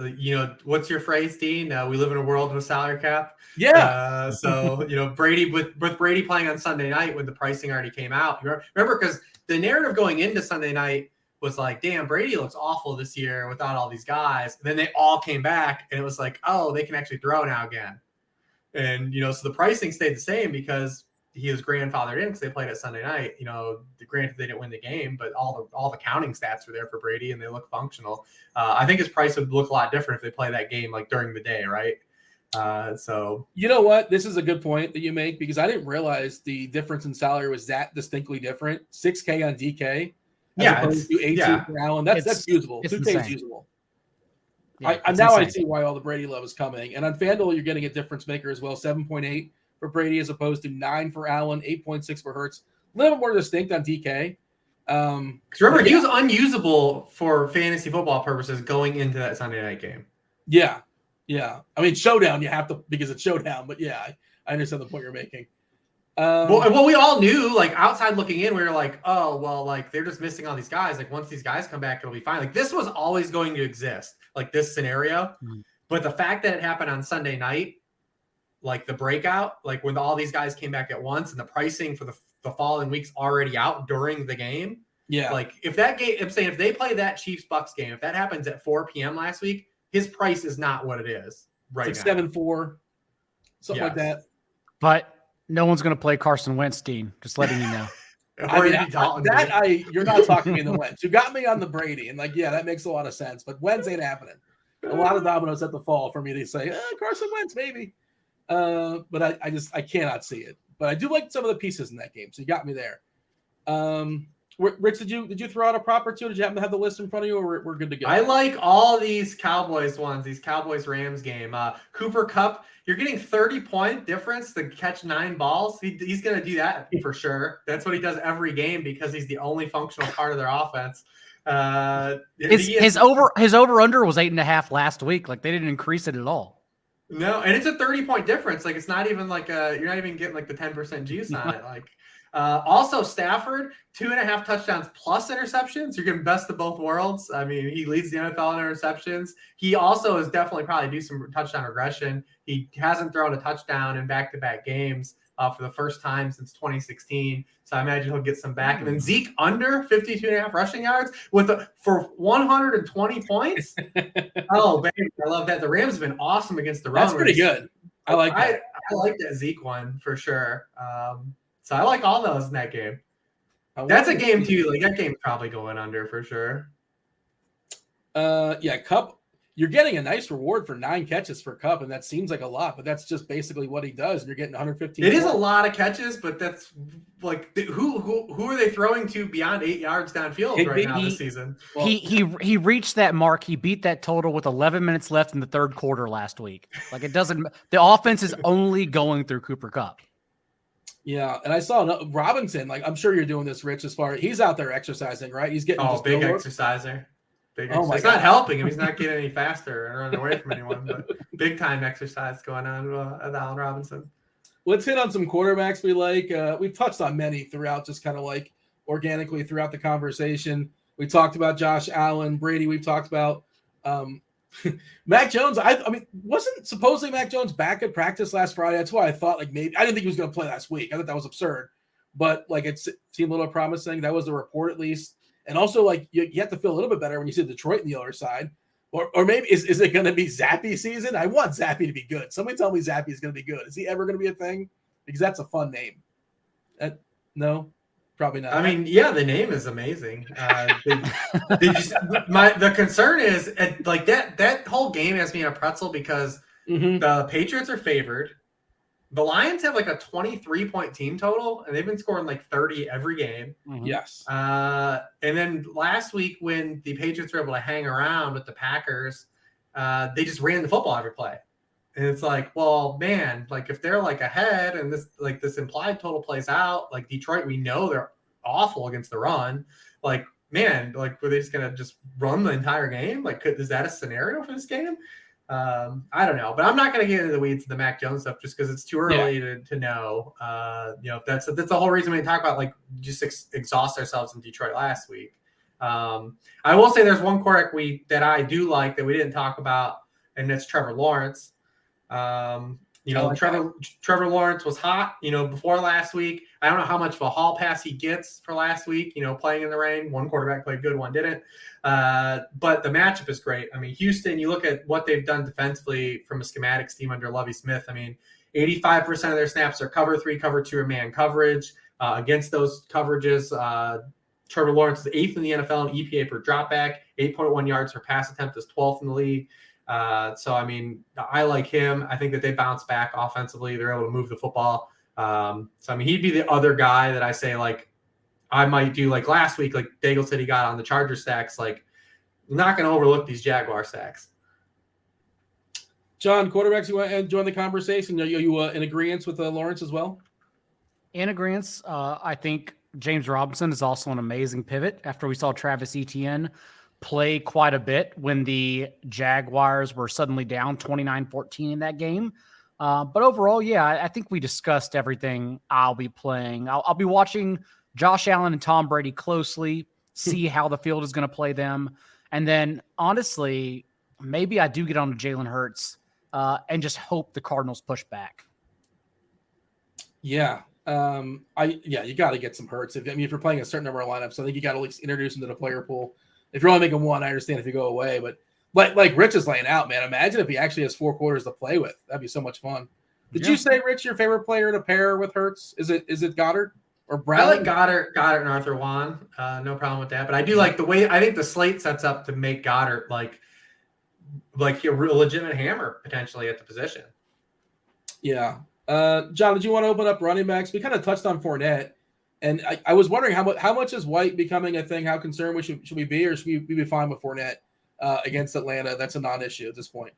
what's your phrase, Dean? We live in a world with salary cap. Yeah. So, Brady with Brady playing on Sunday night when the pricing already came out. Remember, because the narrative going into Sunday night was like, damn, Brady looks awful this year without all these guys. And then they all came back and it was like, oh, they can actually throw now again. And, so the pricing stayed the same because he was grandfathered in because they played at Sunday night. Granted they didn't win the game, but all the counting stats were there for Brady and they look functional. I think his price would look a lot different if they play that game like during the day, right? So you know what? This is a good point that you make because I didn't realize the difference in salary was that distinctly different. $6K on DK. As opposed to 18 for Allen. That's usable. 2K is usable. Yeah, I see why all the Brady love is coming. And on FanDuel, you're getting a difference maker as well. 7.8 for Brady as opposed to 9 for Allen, 8.6 for Hurts. A little bit more distinct on DK. Because remember, he was unusable for fantasy football purposes going into that Sunday night game. Yeah. I mean, showdown, you have to because it's showdown. But yeah, I understand the point you're making. Well, we all knew, like outside looking in, we were like, oh, well, like they're just missing all these guys. Like once these guys come back, it'll be fine. Like this was always going to exist, like this scenario. But the fact that it happened on Sunday night, like the breakout, like when all these guys came back at once and the pricing for the following week's already out during the game. Yeah. Like if that game, I'm saying if they play that Chiefs-Bucks game, if that happens at 4 p.m. last week, his price is not what it is right it's now. Like 7-4, something like that. But no one's going to play Carson Wentz, Dean. Just letting you know. You're not talking me in the Wentz. You got me on the Brady, and that makes a lot of sense. But Wentz ain't happening. A lot of dominoes at the fall for me to say Carson Wentz maybe, but I cannot see it. But I do like some of the pieces in that game, so you got me there. Rich, did you throw out a prop or two? Did you happen to have the list in front of you, or we're good to go? I like all these Cowboys ones, these Cowboys-Rams game. Cooper Kupp, you're getting 30-point difference to catch 9 balls. He's going to do that for sure. That's what he does every game because he's the only functional part of their offense. His over under was 8.5 last week. Like they didn't increase it at all. No, and it's a 30-point difference. Like it's not even like you're not even getting like the 10% juice on it. Like also Stafford 2.5 touchdowns plus interceptions. You're getting best of both worlds. I mean, he leads the NFL in interceptions. He also is definitely probably due some touchdown regression. He hasn't thrown a touchdown in back-to-back games for the first time since 2016. So I imagine he'll get some back. And then Zeke under 52.5 rushing yards for 120 points. Oh, baby, I love that. The Rams have been awesome against the run. That's pretty good. I like that. I like that Zeke one for sure. So I like all those in that game. That's a game too. Like that game's probably going under for sure. Yeah, Kupp. You're getting a nice reward for 9 catches for Kupp, and that seems like a lot, but that's just basically what he does. And you're getting 115. It is a lot of catches, but that's like who are they throwing to beyond 8 yards downfield now this season? Well, he reached that mark. He beat that total with 11 minutes left in the third quarter last week. Like it doesn't. The offense is only going through Cooper Kupp. Yeah, and I saw Robinson. Like I'm sure you're doing this, Rich. As far he's out there exercising, right? He's getting big exerciser. It's not helping him. He's not getting any faster and running away from anyone. But big time exercise going on with Allen Robinson. Let's hit on some quarterbacks we like. We've touched on many throughout, just kind of like organically throughout the conversation. We talked about Josh Allen, Brady. We've talked about Mac Jones. I mean, wasn't supposedly Mac Jones back at practice last Friday? That's why I thought like maybe I didn't think he was going to play last week. I thought that was absurd, but like it seemed a little promising. That was the report at least. And also, like you have to feel a little bit better when you see Detroit on the other side, or maybe is it going to be Zappy season? I want Zappy to be good. Somebody tell me Zappy is going to be good. Is he ever going to be a thing? Because that's a fun name. No, probably not. I mean, yeah, the name is amazing. The concern is like that whole game has me in a pretzel because the Patriots are favored. The Lions have like a 23-point team total, and they've been scoring like 30 every game. Yes. And then last week when the Patriots were able to hang around with the Packers, they just ran the football every play. And it's like, well, man, like if they're like ahead and this implied total plays out, like Detroit, we know they're awful against the run. Like, man, like were they just gonna just run the entire game? Like, is that a scenario for this game? I don't know, but I'm not going to get into the weeds of the Mac Jones stuff just because it's too early to know. That's the whole reason we talk about like just exhaust ourselves in Detroit last week. I will say there's one quarterback that I do like that we didn't talk about, and that's Trevor Lawrence. Trevor Lawrence was hot, before last week. I don't know how much of a hall pass he gets for last week, playing in the rain. One quarterback played good, one didn't. But the matchup is great. I mean, Houston, you look at what they've done defensively from a schematics team under Lovie Smith. I mean, 85% of their snaps are cover 3, cover 2, or man coverage. Against those coverages, Trevor Lawrence is 8th in the NFL in EPA per dropback, 8.1 yards per pass attempt is 12th in the league. So, I mean, I like him. I think that they bounce back offensively. They're able to move the football. So, I mean, he'd be the other guy that I say, like, I might do like last week, like Daigle said he got on the Charger stacks. Like, I'm not going to overlook these Jaguar stacks. John, quarterbacks, you want to join the conversation? Are you in agreement with Lawrence as well? In agreement. I think James Robinson is also an amazing pivot after we saw Travis Etienne play quite a bit when the Jaguars were suddenly down 29-14 in that game. But overall, yeah, I think we discussed everything I'll be playing. I'll be watching Josh Allen and Tom Brady closely, see how the field is going to play them. And then, honestly, maybe I do get on to Jalen Hurts and just hope the Cardinals push back. Yeah. You got to get some Hurts. If you're playing a certain number of lineups, I think you got to at least introduce them to the player pool. If you're only making one, I understand if you go away. But like Rich is laying out, man, imagine if he actually has 4 quarters to play with. That'd be so much fun. Did you say, Rich, your favorite player to pair with Hurts? Is it Goddard? Or Brown? I like Goddard and Arthur Juan. No problem with that. But I do like the way I think the slate sets up to make Goddard like a real legitimate hammer potentially at the position. Yeah. John, did you want to open up running backs? We kind of touched on Fournette, and I was wondering how much is White becoming a thing? How concerned should we be, or should we be fine with Fournette against Atlanta? That's a non-issue at this point.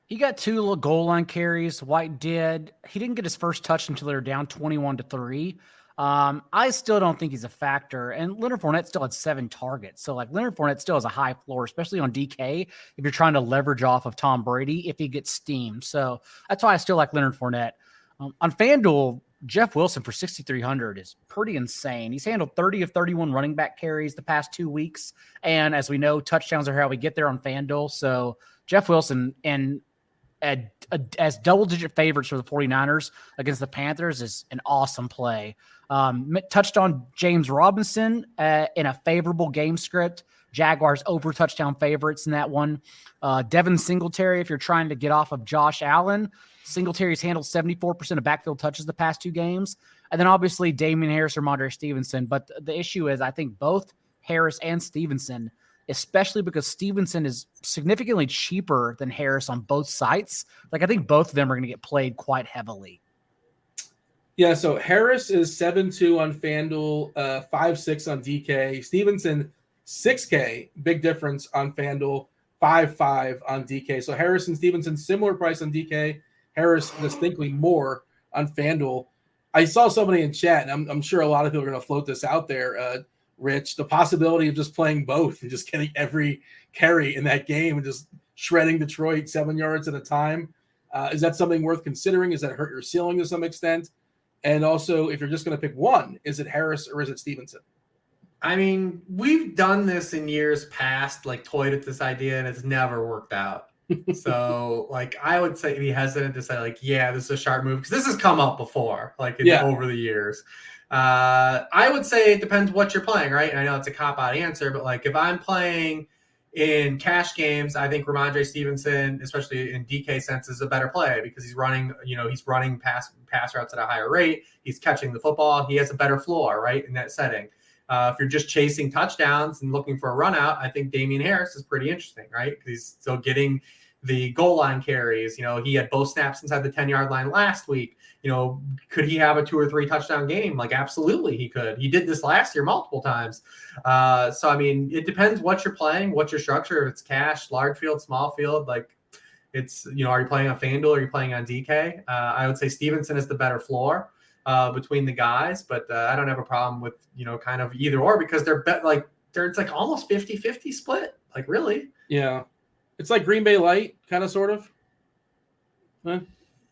He got 2 little goal line carries. White did. He didn't get his first touch until they were down 21-3. I still don't think he's a factor. And Leonard Fournette still had 7 targets. So like Leonard Fournette still has a high floor, especially on DK, if you're trying to leverage off of Tom Brady, if he gets steamed. So that's why I still like Leonard Fournette. On FanDuel, Jeff Wilson for 6,300 is pretty insane. He's handled 30 of 31 running back carries the past 2 weeks. And as we know, touchdowns are how we get there on FanDuel. So Jeff Wilson and as double-digit favorites for the 49ers against the Panthers is an awesome play. Touched on James Robinson in a favorable game script. Jaguars over touchdown favorites in that one. Devin Singletary, if you're trying to get off of Josh Allen, Singletary's handled 74% of backfield touches the past 2 games. And then obviously Damian Harris or Ramondre Stevenson. But the issue is I think both Harris and Stevenson, especially because Stevenson is significantly cheaper than Harris on both sites. Like I think both of them are going to get played quite heavily. Yeah, so Harris is 7.2 on FanDuel, 5.6 on DK. Stevenson, 6K, big difference on FanDuel, 5.5 on DK. So Harris and Stevenson, similar price on DK. Harris distinctly more on FanDuel. I saw somebody in chat, and I'm sure a lot of people are going to float this out there, Rich, the possibility of just playing both and just getting every carry in that game and just shredding Detroit 7 yards at a time. Is that something worth considering? Does that hurt your ceiling to some extent? And also, if you're just going to pick one, is it Harris or is it Stevenson? I mean, we've done this in years past, like toyed with this idea, and it's never worked out. So, like, I would say be hesitant to say, like, yeah, this is a sharp move because this has come up before, like, over the years. I would say it depends what you're playing, right? And I know it's a cop-out answer, but, like, if I'm playing in cash games, I think Ramondre Stevenson, especially in DK sense, is a better play because he's running, pass routes at a higher rate. He's catching the football. He has a better floor, right, in that setting. If you're just chasing touchdowns and looking for a run out, I think Damian Harris is pretty interesting, right? Because he's still getting the goal line carries. He had both snaps inside the 10-yard line last week. Could he have a 2 or 3 touchdown game? Like, absolutely he could. He did this last year multiple times. So, I mean, it depends what you're playing, what's your structure. If it's cash, large field, small field, like it's, are you playing on FanDuel or are you playing on DK? I would say Stevenson is the better floor between the guys, but I don't have a problem with, kind of either or because it's like almost 50-50 split. Like, really? Yeah. It's like Green Bay Light, kind of, sort of.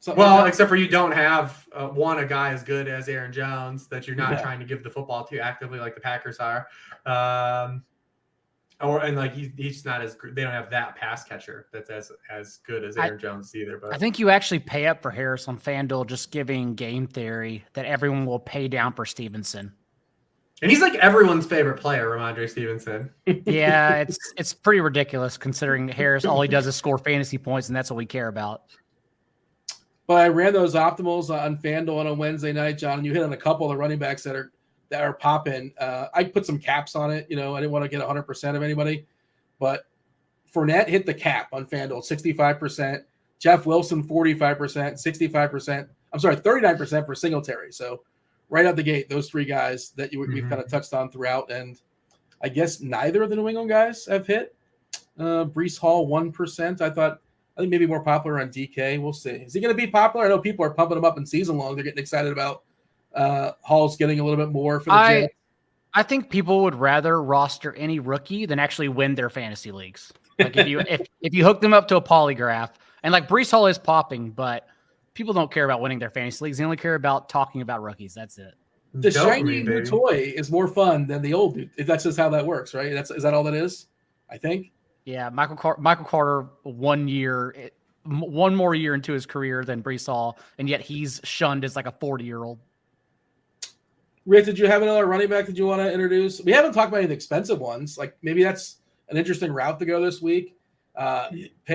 Except for you don't have a guy as good as Aaron Jones that you're not trying to give the football to actively like the Packers are. He's not as – they don't have that pass catcher that's as good as Aaron Jones either. But I think you actually pay up for Harris on FanDuel just giving game theory that everyone will pay down for Stevenson. And he's like everyone's favorite player, Ramondre Stevenson. Yeah, it's pretty ridiculous considering Harris, all he does is score fantasy points, and that's what we care about. But I ran those optimals on FanDuel on a Wednesday night, John, and you hit on a couple of the running backs that are popping. I put some caps on it. I didn't want to get 100% of anybody. But Fournette hit the cap on FanDuel, 65%. Jeff Wilson, 45%, 65%. I'm sorry, 39% for Singletary. So right out the gate, those 3 guys that we've kind of touched on throughout. And I guess neither of the New England guys have hit. Breece Hall, 1%. I think maybe more popular on DK. We'll see. Is he going to be popular? I know people are pumping him up in season long. They're getting excited about Hall's getting a little bit more for the Jets. I think people would rather roster any rookie than actually win their fantasy leagues. Like if you hook them up to a polygraph, and like Breece Hall is popping, but people don't care about winning their fantasy leagues. They only care about talking about rookies. That's it. The shiny new toy is more fun than the old dude. That's just how that works, right? Is that all that is? I think. Yeah, Michael Carter 1 year, one more year into his career than Breece Hall, and yet he's shunned as like a 40-year-old. Rick, did you have another running back that you want to introduce? We haven't talked about any of the expensive ones. Like maybe that's an interesting route to go this week.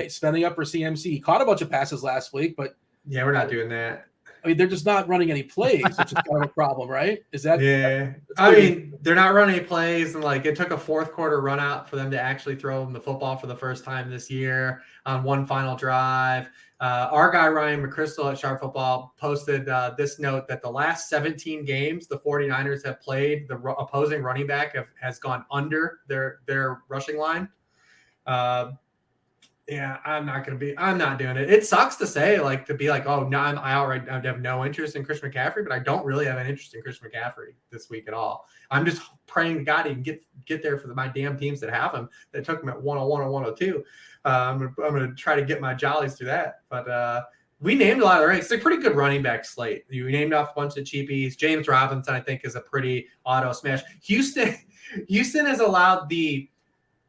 Spending up for CMC. He caught a bunch of passes last week, but yeah, we're not doing that. I mean, they're just not running any plays, which is kind of a problem, right? Is that? Yeah. I mean, they're not running any plays, and like it took a fourth quarter run out for them to actually throw them the football for the first time this year on one final drive. Our guy Ryan McChrystal at Sharp Football posted this note that the last 17 games the 49ers have played, the opposing running back has gone under their rushing line. Yeah, I'm not doing it. It sucks to say, like, to be like, oh, no, I have no interest in Chris McCaffrey, but I don't really have an interest in Chris McCaffrey this week at all. I'm just praying to God he can get there for my damn teams that have him, that took him at 101 or 102. I'm going to try to get my jollies through that. But we named a lot of the ranks. It's a pretty good running back slate. You named off a bunch of cheapies. James Robinson, I think, is a pretty auto smash. Houston has allowed the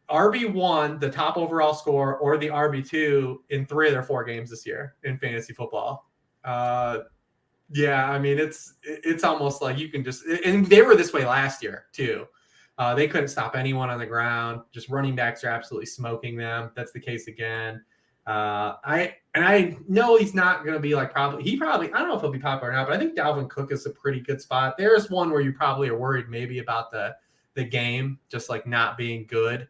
RB1, the top overall score, or the RB2 in 3 of their 4 games this year in fantasy football. Yeah, I mean, it's almost like you can just – and they were this way last year too. They couldn't stop anyone on the ground. Just running backs are absolutely smoking them. That's the case again. I know he's not going to be like I don't know if he'll be popular or not, but I think Dalvin Cook is a pretty good spot. There's one where you probably are worried maybe about the game just like not being good.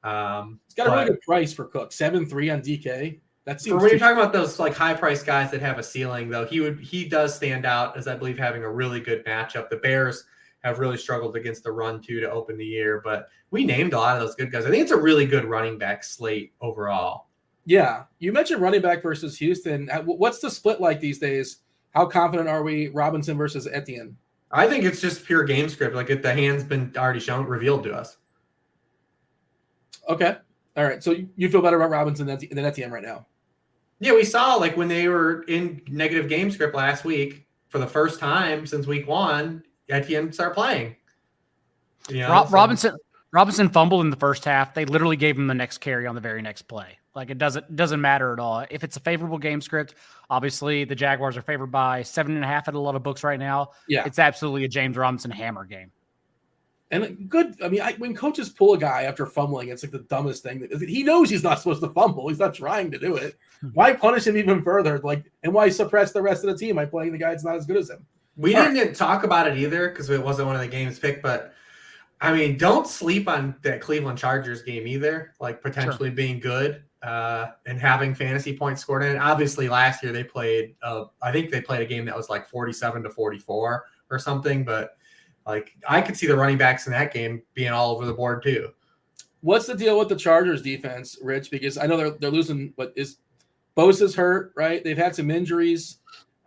It's got a really good price for Cook, 7.3 on DK. That seems when you're talking about those like high price guys that have a ceiling, though, he does stand out as I believe having a really good matchup. The Bears have really struggled against the run too to open the year, but we named a lot of those good guys. I think it's a really good running back slate overall. Yeah, you mentioned running back versus Houston. What's the split like these days? How confident are we? Robinson versus Etienne? I think it's just pure game script. Like the hand's been already revealed to us. Okay. All right. So you feel better about Robinson than Etienne right now? Yeah, we saw like when they were in negative game script last week for the first time since week 1, Etienne started playing. You know, Robinson fumbled in the first half. They literally gave him the next carry on the very next play. Like it doesn't matter at all. If it's a favorable game script, obviously the Jaguars are favored by 7.5 at a lot of books right now. Yeah. It's absolutely a James Robinson hammer game. And good. I mean, when coaches pull a guy after fumbling, it's like the dumbest thing. He knows he's not supposed to fumble. He's not trying to do it. Why punish him even further? And why suppress the rest of the team by playing the guy that's not as good as him? We didn't talk about it either because it wasn't one of the games picked. But I mean, don't sleep on that Cleveland Chargers game either. Like potentially being good and having fantasy points scored in it. Obviously, last year they played. I think they played a game that was like 47-44 or something, but. Like, I could see the running backs in that game being all over the board, too. What's the deal with the Chargers defense, Rich? Because I know they're losing, but Bosa's hurt, right? They've had some injuries.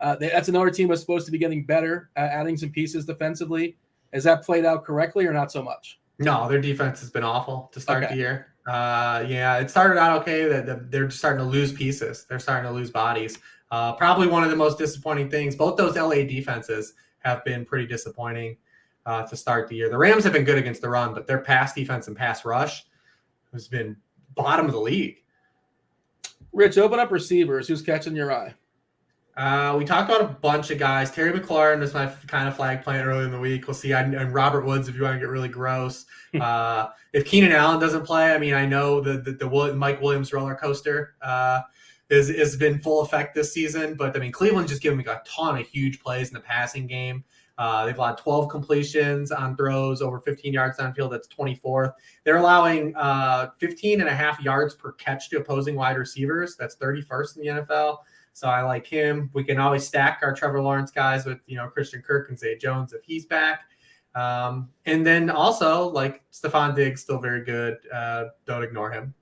That's another team that's supposed to be getting better, adding some pieces defensively. Has that played out correctly or not so much? No, their defense has been awful to start the year. Yeah, it started out okay. They're starting to lose pieces. They're starting to lose bodies. Probably one of the most disappointing things. Both those LA defenses have been pretty disappointing. To start the year. The Rams have been good against the run, but their pass defense and pass rush has been bottom of the league. Rich, open up receivers. Who's catching your eye? We talked about a bunch of guys. Terry McLaurin was my kind of flag plant early in the week. We'll see. And Robert Woods, if you want to get really gross. If Keenan Allen doesn't play, I mean, I know the Mike Williams roller coaster has been full effect this season, but I mean, Cleveland's just given me a ton of huge plays in the passing game. They've allowed 12 completions on throws over 15 yards downfield. That's 24th. They're allowing 15.5 yards per catch to opposing wide receivers. That's 31st in the NFL. So I like him. We can always stack our Trevor Lawrence guys with, Christian Kirk and Zay Jones if he's back. And then also like Stephon Diggs, still very good. Don't ignore him.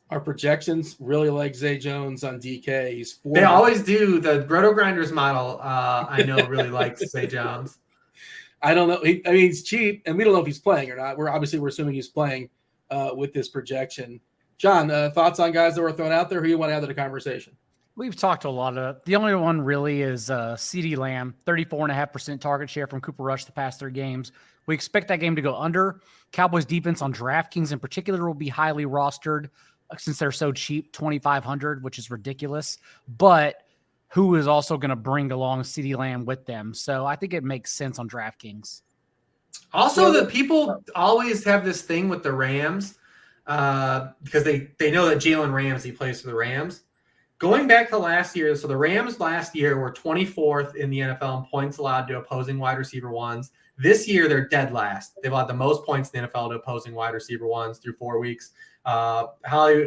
Our projections really like Zay Jones on DK. He's 4. They always do. The RotoGrinders model, I know, really likes Zay Jones. I don't know. He's cheap, and we don't know if he's playing or not. We're assuming he's playing with this projection. John, thoughts on guys that were thrown out there? Who you want to add to the conversation? We've talked a lot of – the only one really is CeeDee Lamb, 34.5% target share from Cooper Rush the past 3 games. We expect that game to go under. Cowboys defense on DraftKings in particular will be highly rostered. Since they're so cheap, 2,500, which is ridiculous. But who is also going to bring along CeeDee Lamb with them? So I think it makes sense on DraftKings. Also, the people always have this thing with the Rams because they know that Jalen Ramsey plays for the Rams. Going back to last year, so the Rams last year were 24th in the NFL in points allowed to opposing wide receiver ones. This year, they're dead last. They've allowed the most points in the NFL to opposing wide receiver ones through 4 weeks. Stephon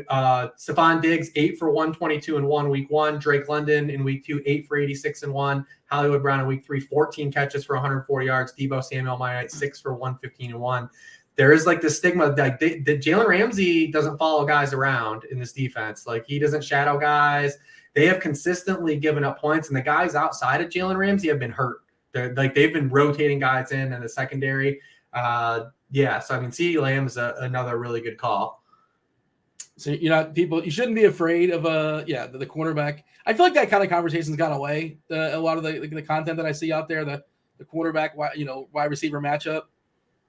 Diggs, 8 for 122 in 1 week 1. Drake London in week 2, 8 for 86 in 1. Hollywood Brown in week 3, 14 catches for 140 yards. Deebo Samuel, my night, 6 for 115 in 1. there is like this stigma that Jalen Ramsey doesn't follow guys around in this defense. Like he doesn't shadow guys. They have consistently given up points, and the guys outside of Jalen Ramsey have been hurt. They've been rotating guys in the secondary. So I mean, CeeDee Lamb is another really good call. So you shouldn't be afraid of the cornerback. I feel like that kind of conversation's gone away. A lot of the content that I see out there, the quarterback, wide receiver matchup,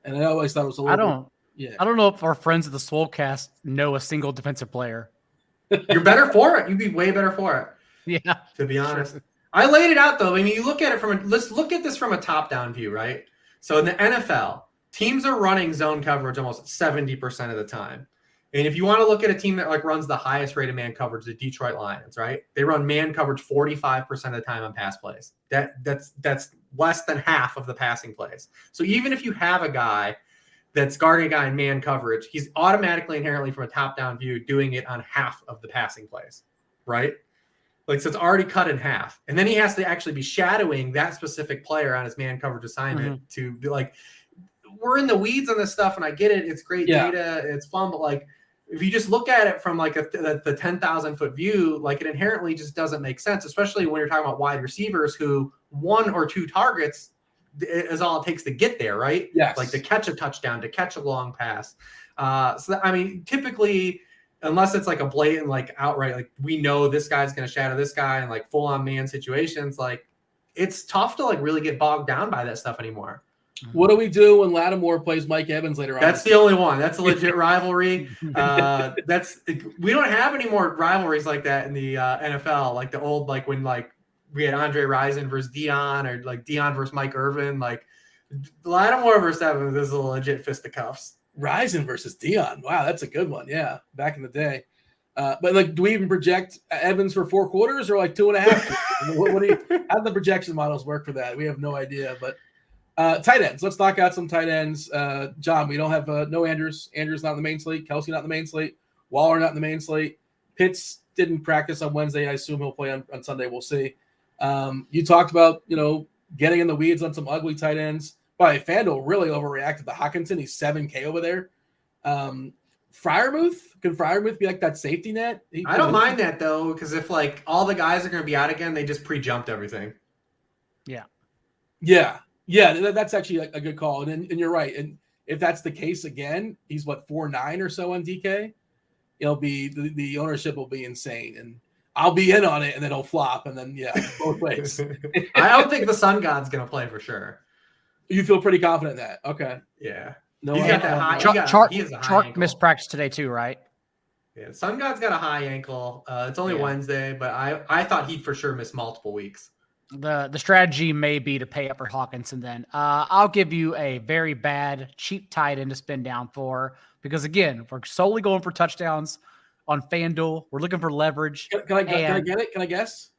and I always thought it was a little. I don't know if our friends at the Swolecast know a single defensive player. You're better for it. You'd be way better for it. Yeah, to be honest. Sure. I laid it out though. I mean, you look at it let's look at this from a top-down view, right? So in the NFL, teams are running zone coverage almost 70% of the time. And if you want to look at a team that like runs the highest rate of man coverage, the Detroit Lions, right? They run man coverage 45% of the time on pass plays. That's less than half of the passing plays. So even if you have a guy that's guarding a guy in man coverage, he's automatically inherently from a top-down view doing it on half of the passing plays, right? Like, so it's already cut in half. And then he has to actually be shadowing that specific player on his man coverage assignment to be like, we're in the weeds on this stuff, and I get it. It's great data. It's fun. But, like, if you just look at it from, like, the 10,000-foot view, like, it inherently just doesn't make sense, especially when you're talking about wide receivers who 1 or 2 targets is all it takes to get there, right? Yes. Like to catch a touchdown, to catch a long pass. I mean, typically, unless it's like a blatant, like outright, like we know this guy's going to shadow this guy and like full on man situations, like it's tough to like really get bogged down by that stuff anymore. What do we do when Lattimore plays Mike Evans later on? That's the only one. That's a legit rivalry. We don't have any more rivalries like that in the NFL. Like the old, like when like we had Andre Rison versus Dion, or like Dion versus Mike Irvin. Like Lattimore versus Evans is a legit fisticuffs. Rison versus Dion. Wow, that's a good one. Yeah, back in the day. But like, do we even project Evans for 4 quarters or like 2.5? What do how do the projection models work for that? We have no idea. But tight ends. Let's knock out some tight ends. John, we don't have no Andrews. Andrews not in the main slate. Kelsey not in the main slate. Waller not in the main slate. Pitts didn't practice on Wednesday. I assume he'll play on Sunday. We'll see. You talked about, getting in the weeds on some ugly tight ends. By FanDuel really overreacted to Hockenson. He's 7K over there. Freiermuth, can Freiermuth be like that safety net? I don't mind that though, because if like all the guys are going to be out again, they just pre-jumped everything. Yeah. That's actually a good call. And you're right. And if that's the case again, he's 4.9 or so on DK. It'll be the ownership will be insane, and I'll be in on it, and then it'll flop, and then both ways. I don't think the Sun God's going to play for sure. You feel pretty confident in that? Okay. Yeah. No, he's got that high. Chark missed practice today too, right? Yeah. Sun God's got a high ankle. It's only Wednesday, but I thought he'd for sure miss multiple weeks. The strategy may be to pay up for Hawkinson then. I'll give you a very bad, cheap tight end to spin down for, because again, we're solely going for touchdowns on FanDuel. We're looking for leverage. Can I get it? Can I guess?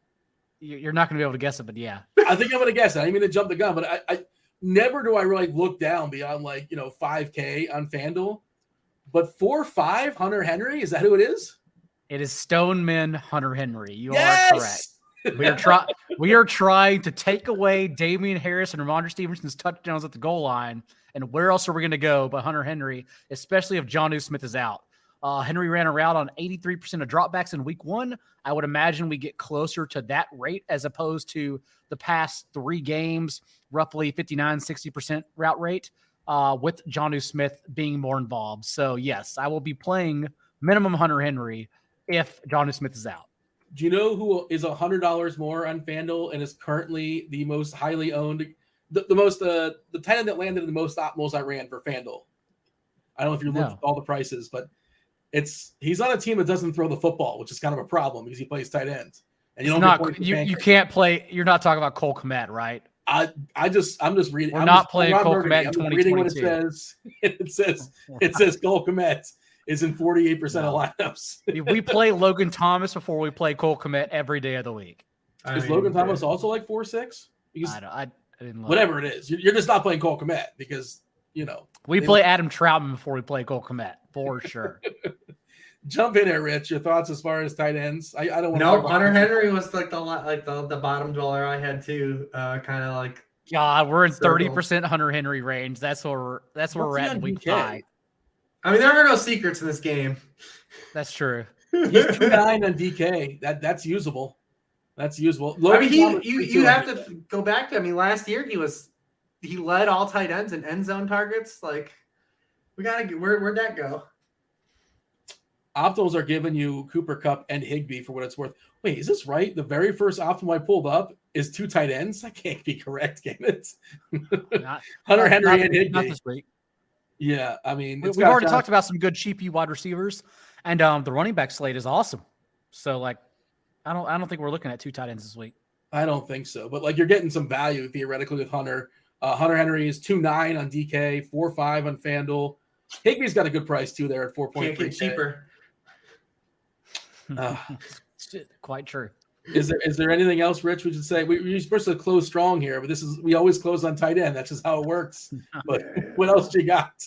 You're not going to be able to guess it, but yeah. I think I'm going to guess it. I didn't mean to jump the gun, but I never do I really look down beyond 5K on FanDuel. But 4.5 Hunter Henry, is that who it is? It is Stoneman Hunter Henry. You are correct. We are trying to take away Damian Harris and Ramondre Stevenson's touchdowns at the goal line. And where else are we going to go but Hunter Henry, especially if Jonnu Smith is out? Henry ran a route on 83% of dropbacks in week 1. I would imagine we get closer to that rate as opposed to the past 3 games, roughly 59-60% route rate, with Jonnu Smith being more involved. So, yes, I will be playing minimum Hunter Henry if Jonnu Smith is out. Do you know who is $100 more on FanDuel and is currently the most highly owned, the tight end that landed in the most optimals I ran for FanDuel? I don't know if you looked at all the prices, but he's on a team that doesn't throw the football, which is kind of a problem because he plays tight end. And you can't play. You're not talking about Cole Kmet, right? I'm just reading. We're not playing Cole Kmet in 2022. Reading what it says. It says Cole Kmet is in 48% of lineups. We play Logan Thomas before we play Cole Kmet every day of the week. Is Logan Thomas also like 4.6? I didn't look. Whatever it is, you're just not playing Cole Kmet because we play Adam Troutman before we play Cole Kmet for sure. Jump in there, Rich. Your thoughts as far as tight ends? I don't want. No, Hunter Henry was like the bottom dweller I had too. Kind of like God, we're in Circle. 30% Hunter Henry range. That's where we're at in week 5. I mean, there are no secrets in this game. That's true. He's 2.9 on DK. That's usable. That's usable. I mean, you have to go back to. I mean, last year he led all tight ends in end zone targets. Like, we gotta get where'd that go? Optimals are giving you Cooper Kupp and Higbee for what it's worth. Wait, is this right? The very first optimal I pulled up is 2 tight ends. That can't be correct, can it? Hunter Henry and Higbee. Not this week. Yeah, I mean, we've already talked about some good cheapy wide receivers, and the running back slate is awesome. So, like, I don't think we're looking at 2 tight ends this week. I don't think so, but like you're getting some value theoretically with Hunter. Hunter Henry is 2.9 on DK, 4.5 on FanDuel. Higbee's got a good price too there at 4.3. Can't get cheaper. Quite true. Is there anything else, Rich, we should say? We're supposed to close strong here, but we always close on tight end. That's just how it works. But what else you got?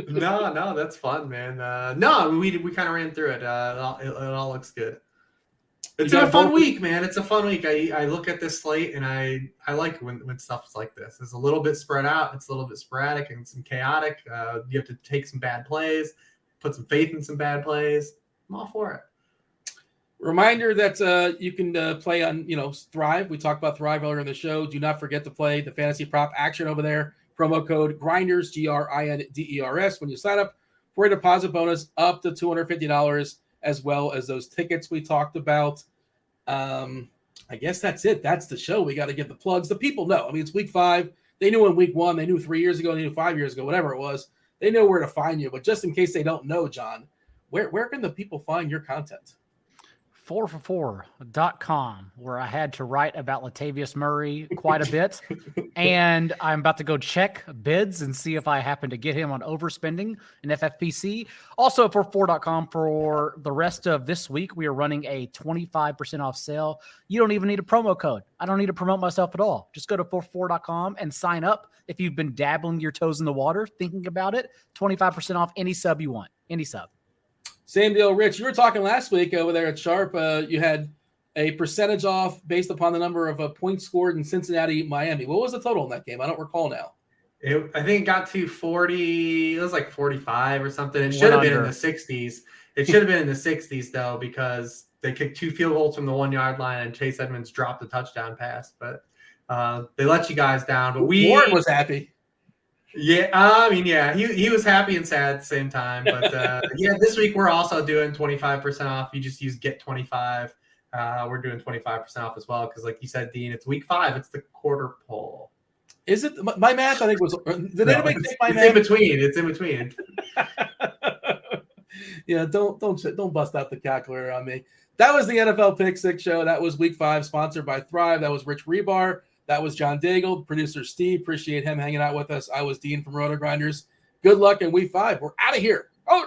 No, that's fun, man. No, we kind of ran through it. It all looks good. It's a fun week, man. It's a fun week. I look at this slate and I like when stuff's like this. It's a little bit spread out. It's a little bit sporadic and some chaotic. You have to take some bad plays, put some faith in some bad plays. I'm all for it. Reminder that you can play on, Thrive. We talked about Thrive earlier in the show. Do not forget to play the fantasy prop action over there. Promo code GRINDERS, GRINDERS, when you sign up for a deposit bonus up to $250, as well as those tickets we talked about. I guess that's it. That's the show. We got to give the plugs. The people know. I mean, it's week 5. They knew in week 1. They knew 3 years ago. They knew 5 years ago, whatever it was. They know where to find you. But just in case they don't know, John, where can the people find your content? 4for4.com, where I had to write about Latavius Murray quite a bit. And I'm about to go check bids and see if I happen to get him on overspending in FFPC. Also, 4for4.com for the rest of this week, we are running a 25% off sale. You don't even need a promo code. I don't need to promote myself at all. Just go to 4for4.com and sign up. If you've been dabbling your toes in the water, thinking about it, 25% off any sub you want, any sub. Same deal, Rich. You were talking last week over there at Sharp. You had a percentage off based upon the number of points scored in Cincinnati, Miami. What was the total in that game? I don't recall now. I think it got to 40. It was like 45 or something. It should have been in the 60s. It should have been in the 60s, though, because they kicked 2 field goals from the 1-yard line and Chase Edmonds dropped a touchdown pass. But they let you guys down. But Warren was happy. Yeah, I mean, yeah, he was happy and sad at the same time. But yeah, this week we're also doing 25% off. You just use Get 25. We're doing 25% off as well because, like you said, Dean, it's week 5. It's the quarter pole. Is it my math? I think was. Did anybody take my math? It's in between. Yeah, don't bust out the calculator on me. That was the NFL Pick 6 show. That was week 5, sponsored by Thrive. That was Rich Hribar. That was John Daigle, producer Steve. Appreciate him hanging out with us. I was Dean from RotoGrinders. Good luck in week 5. We're out of here. Oh.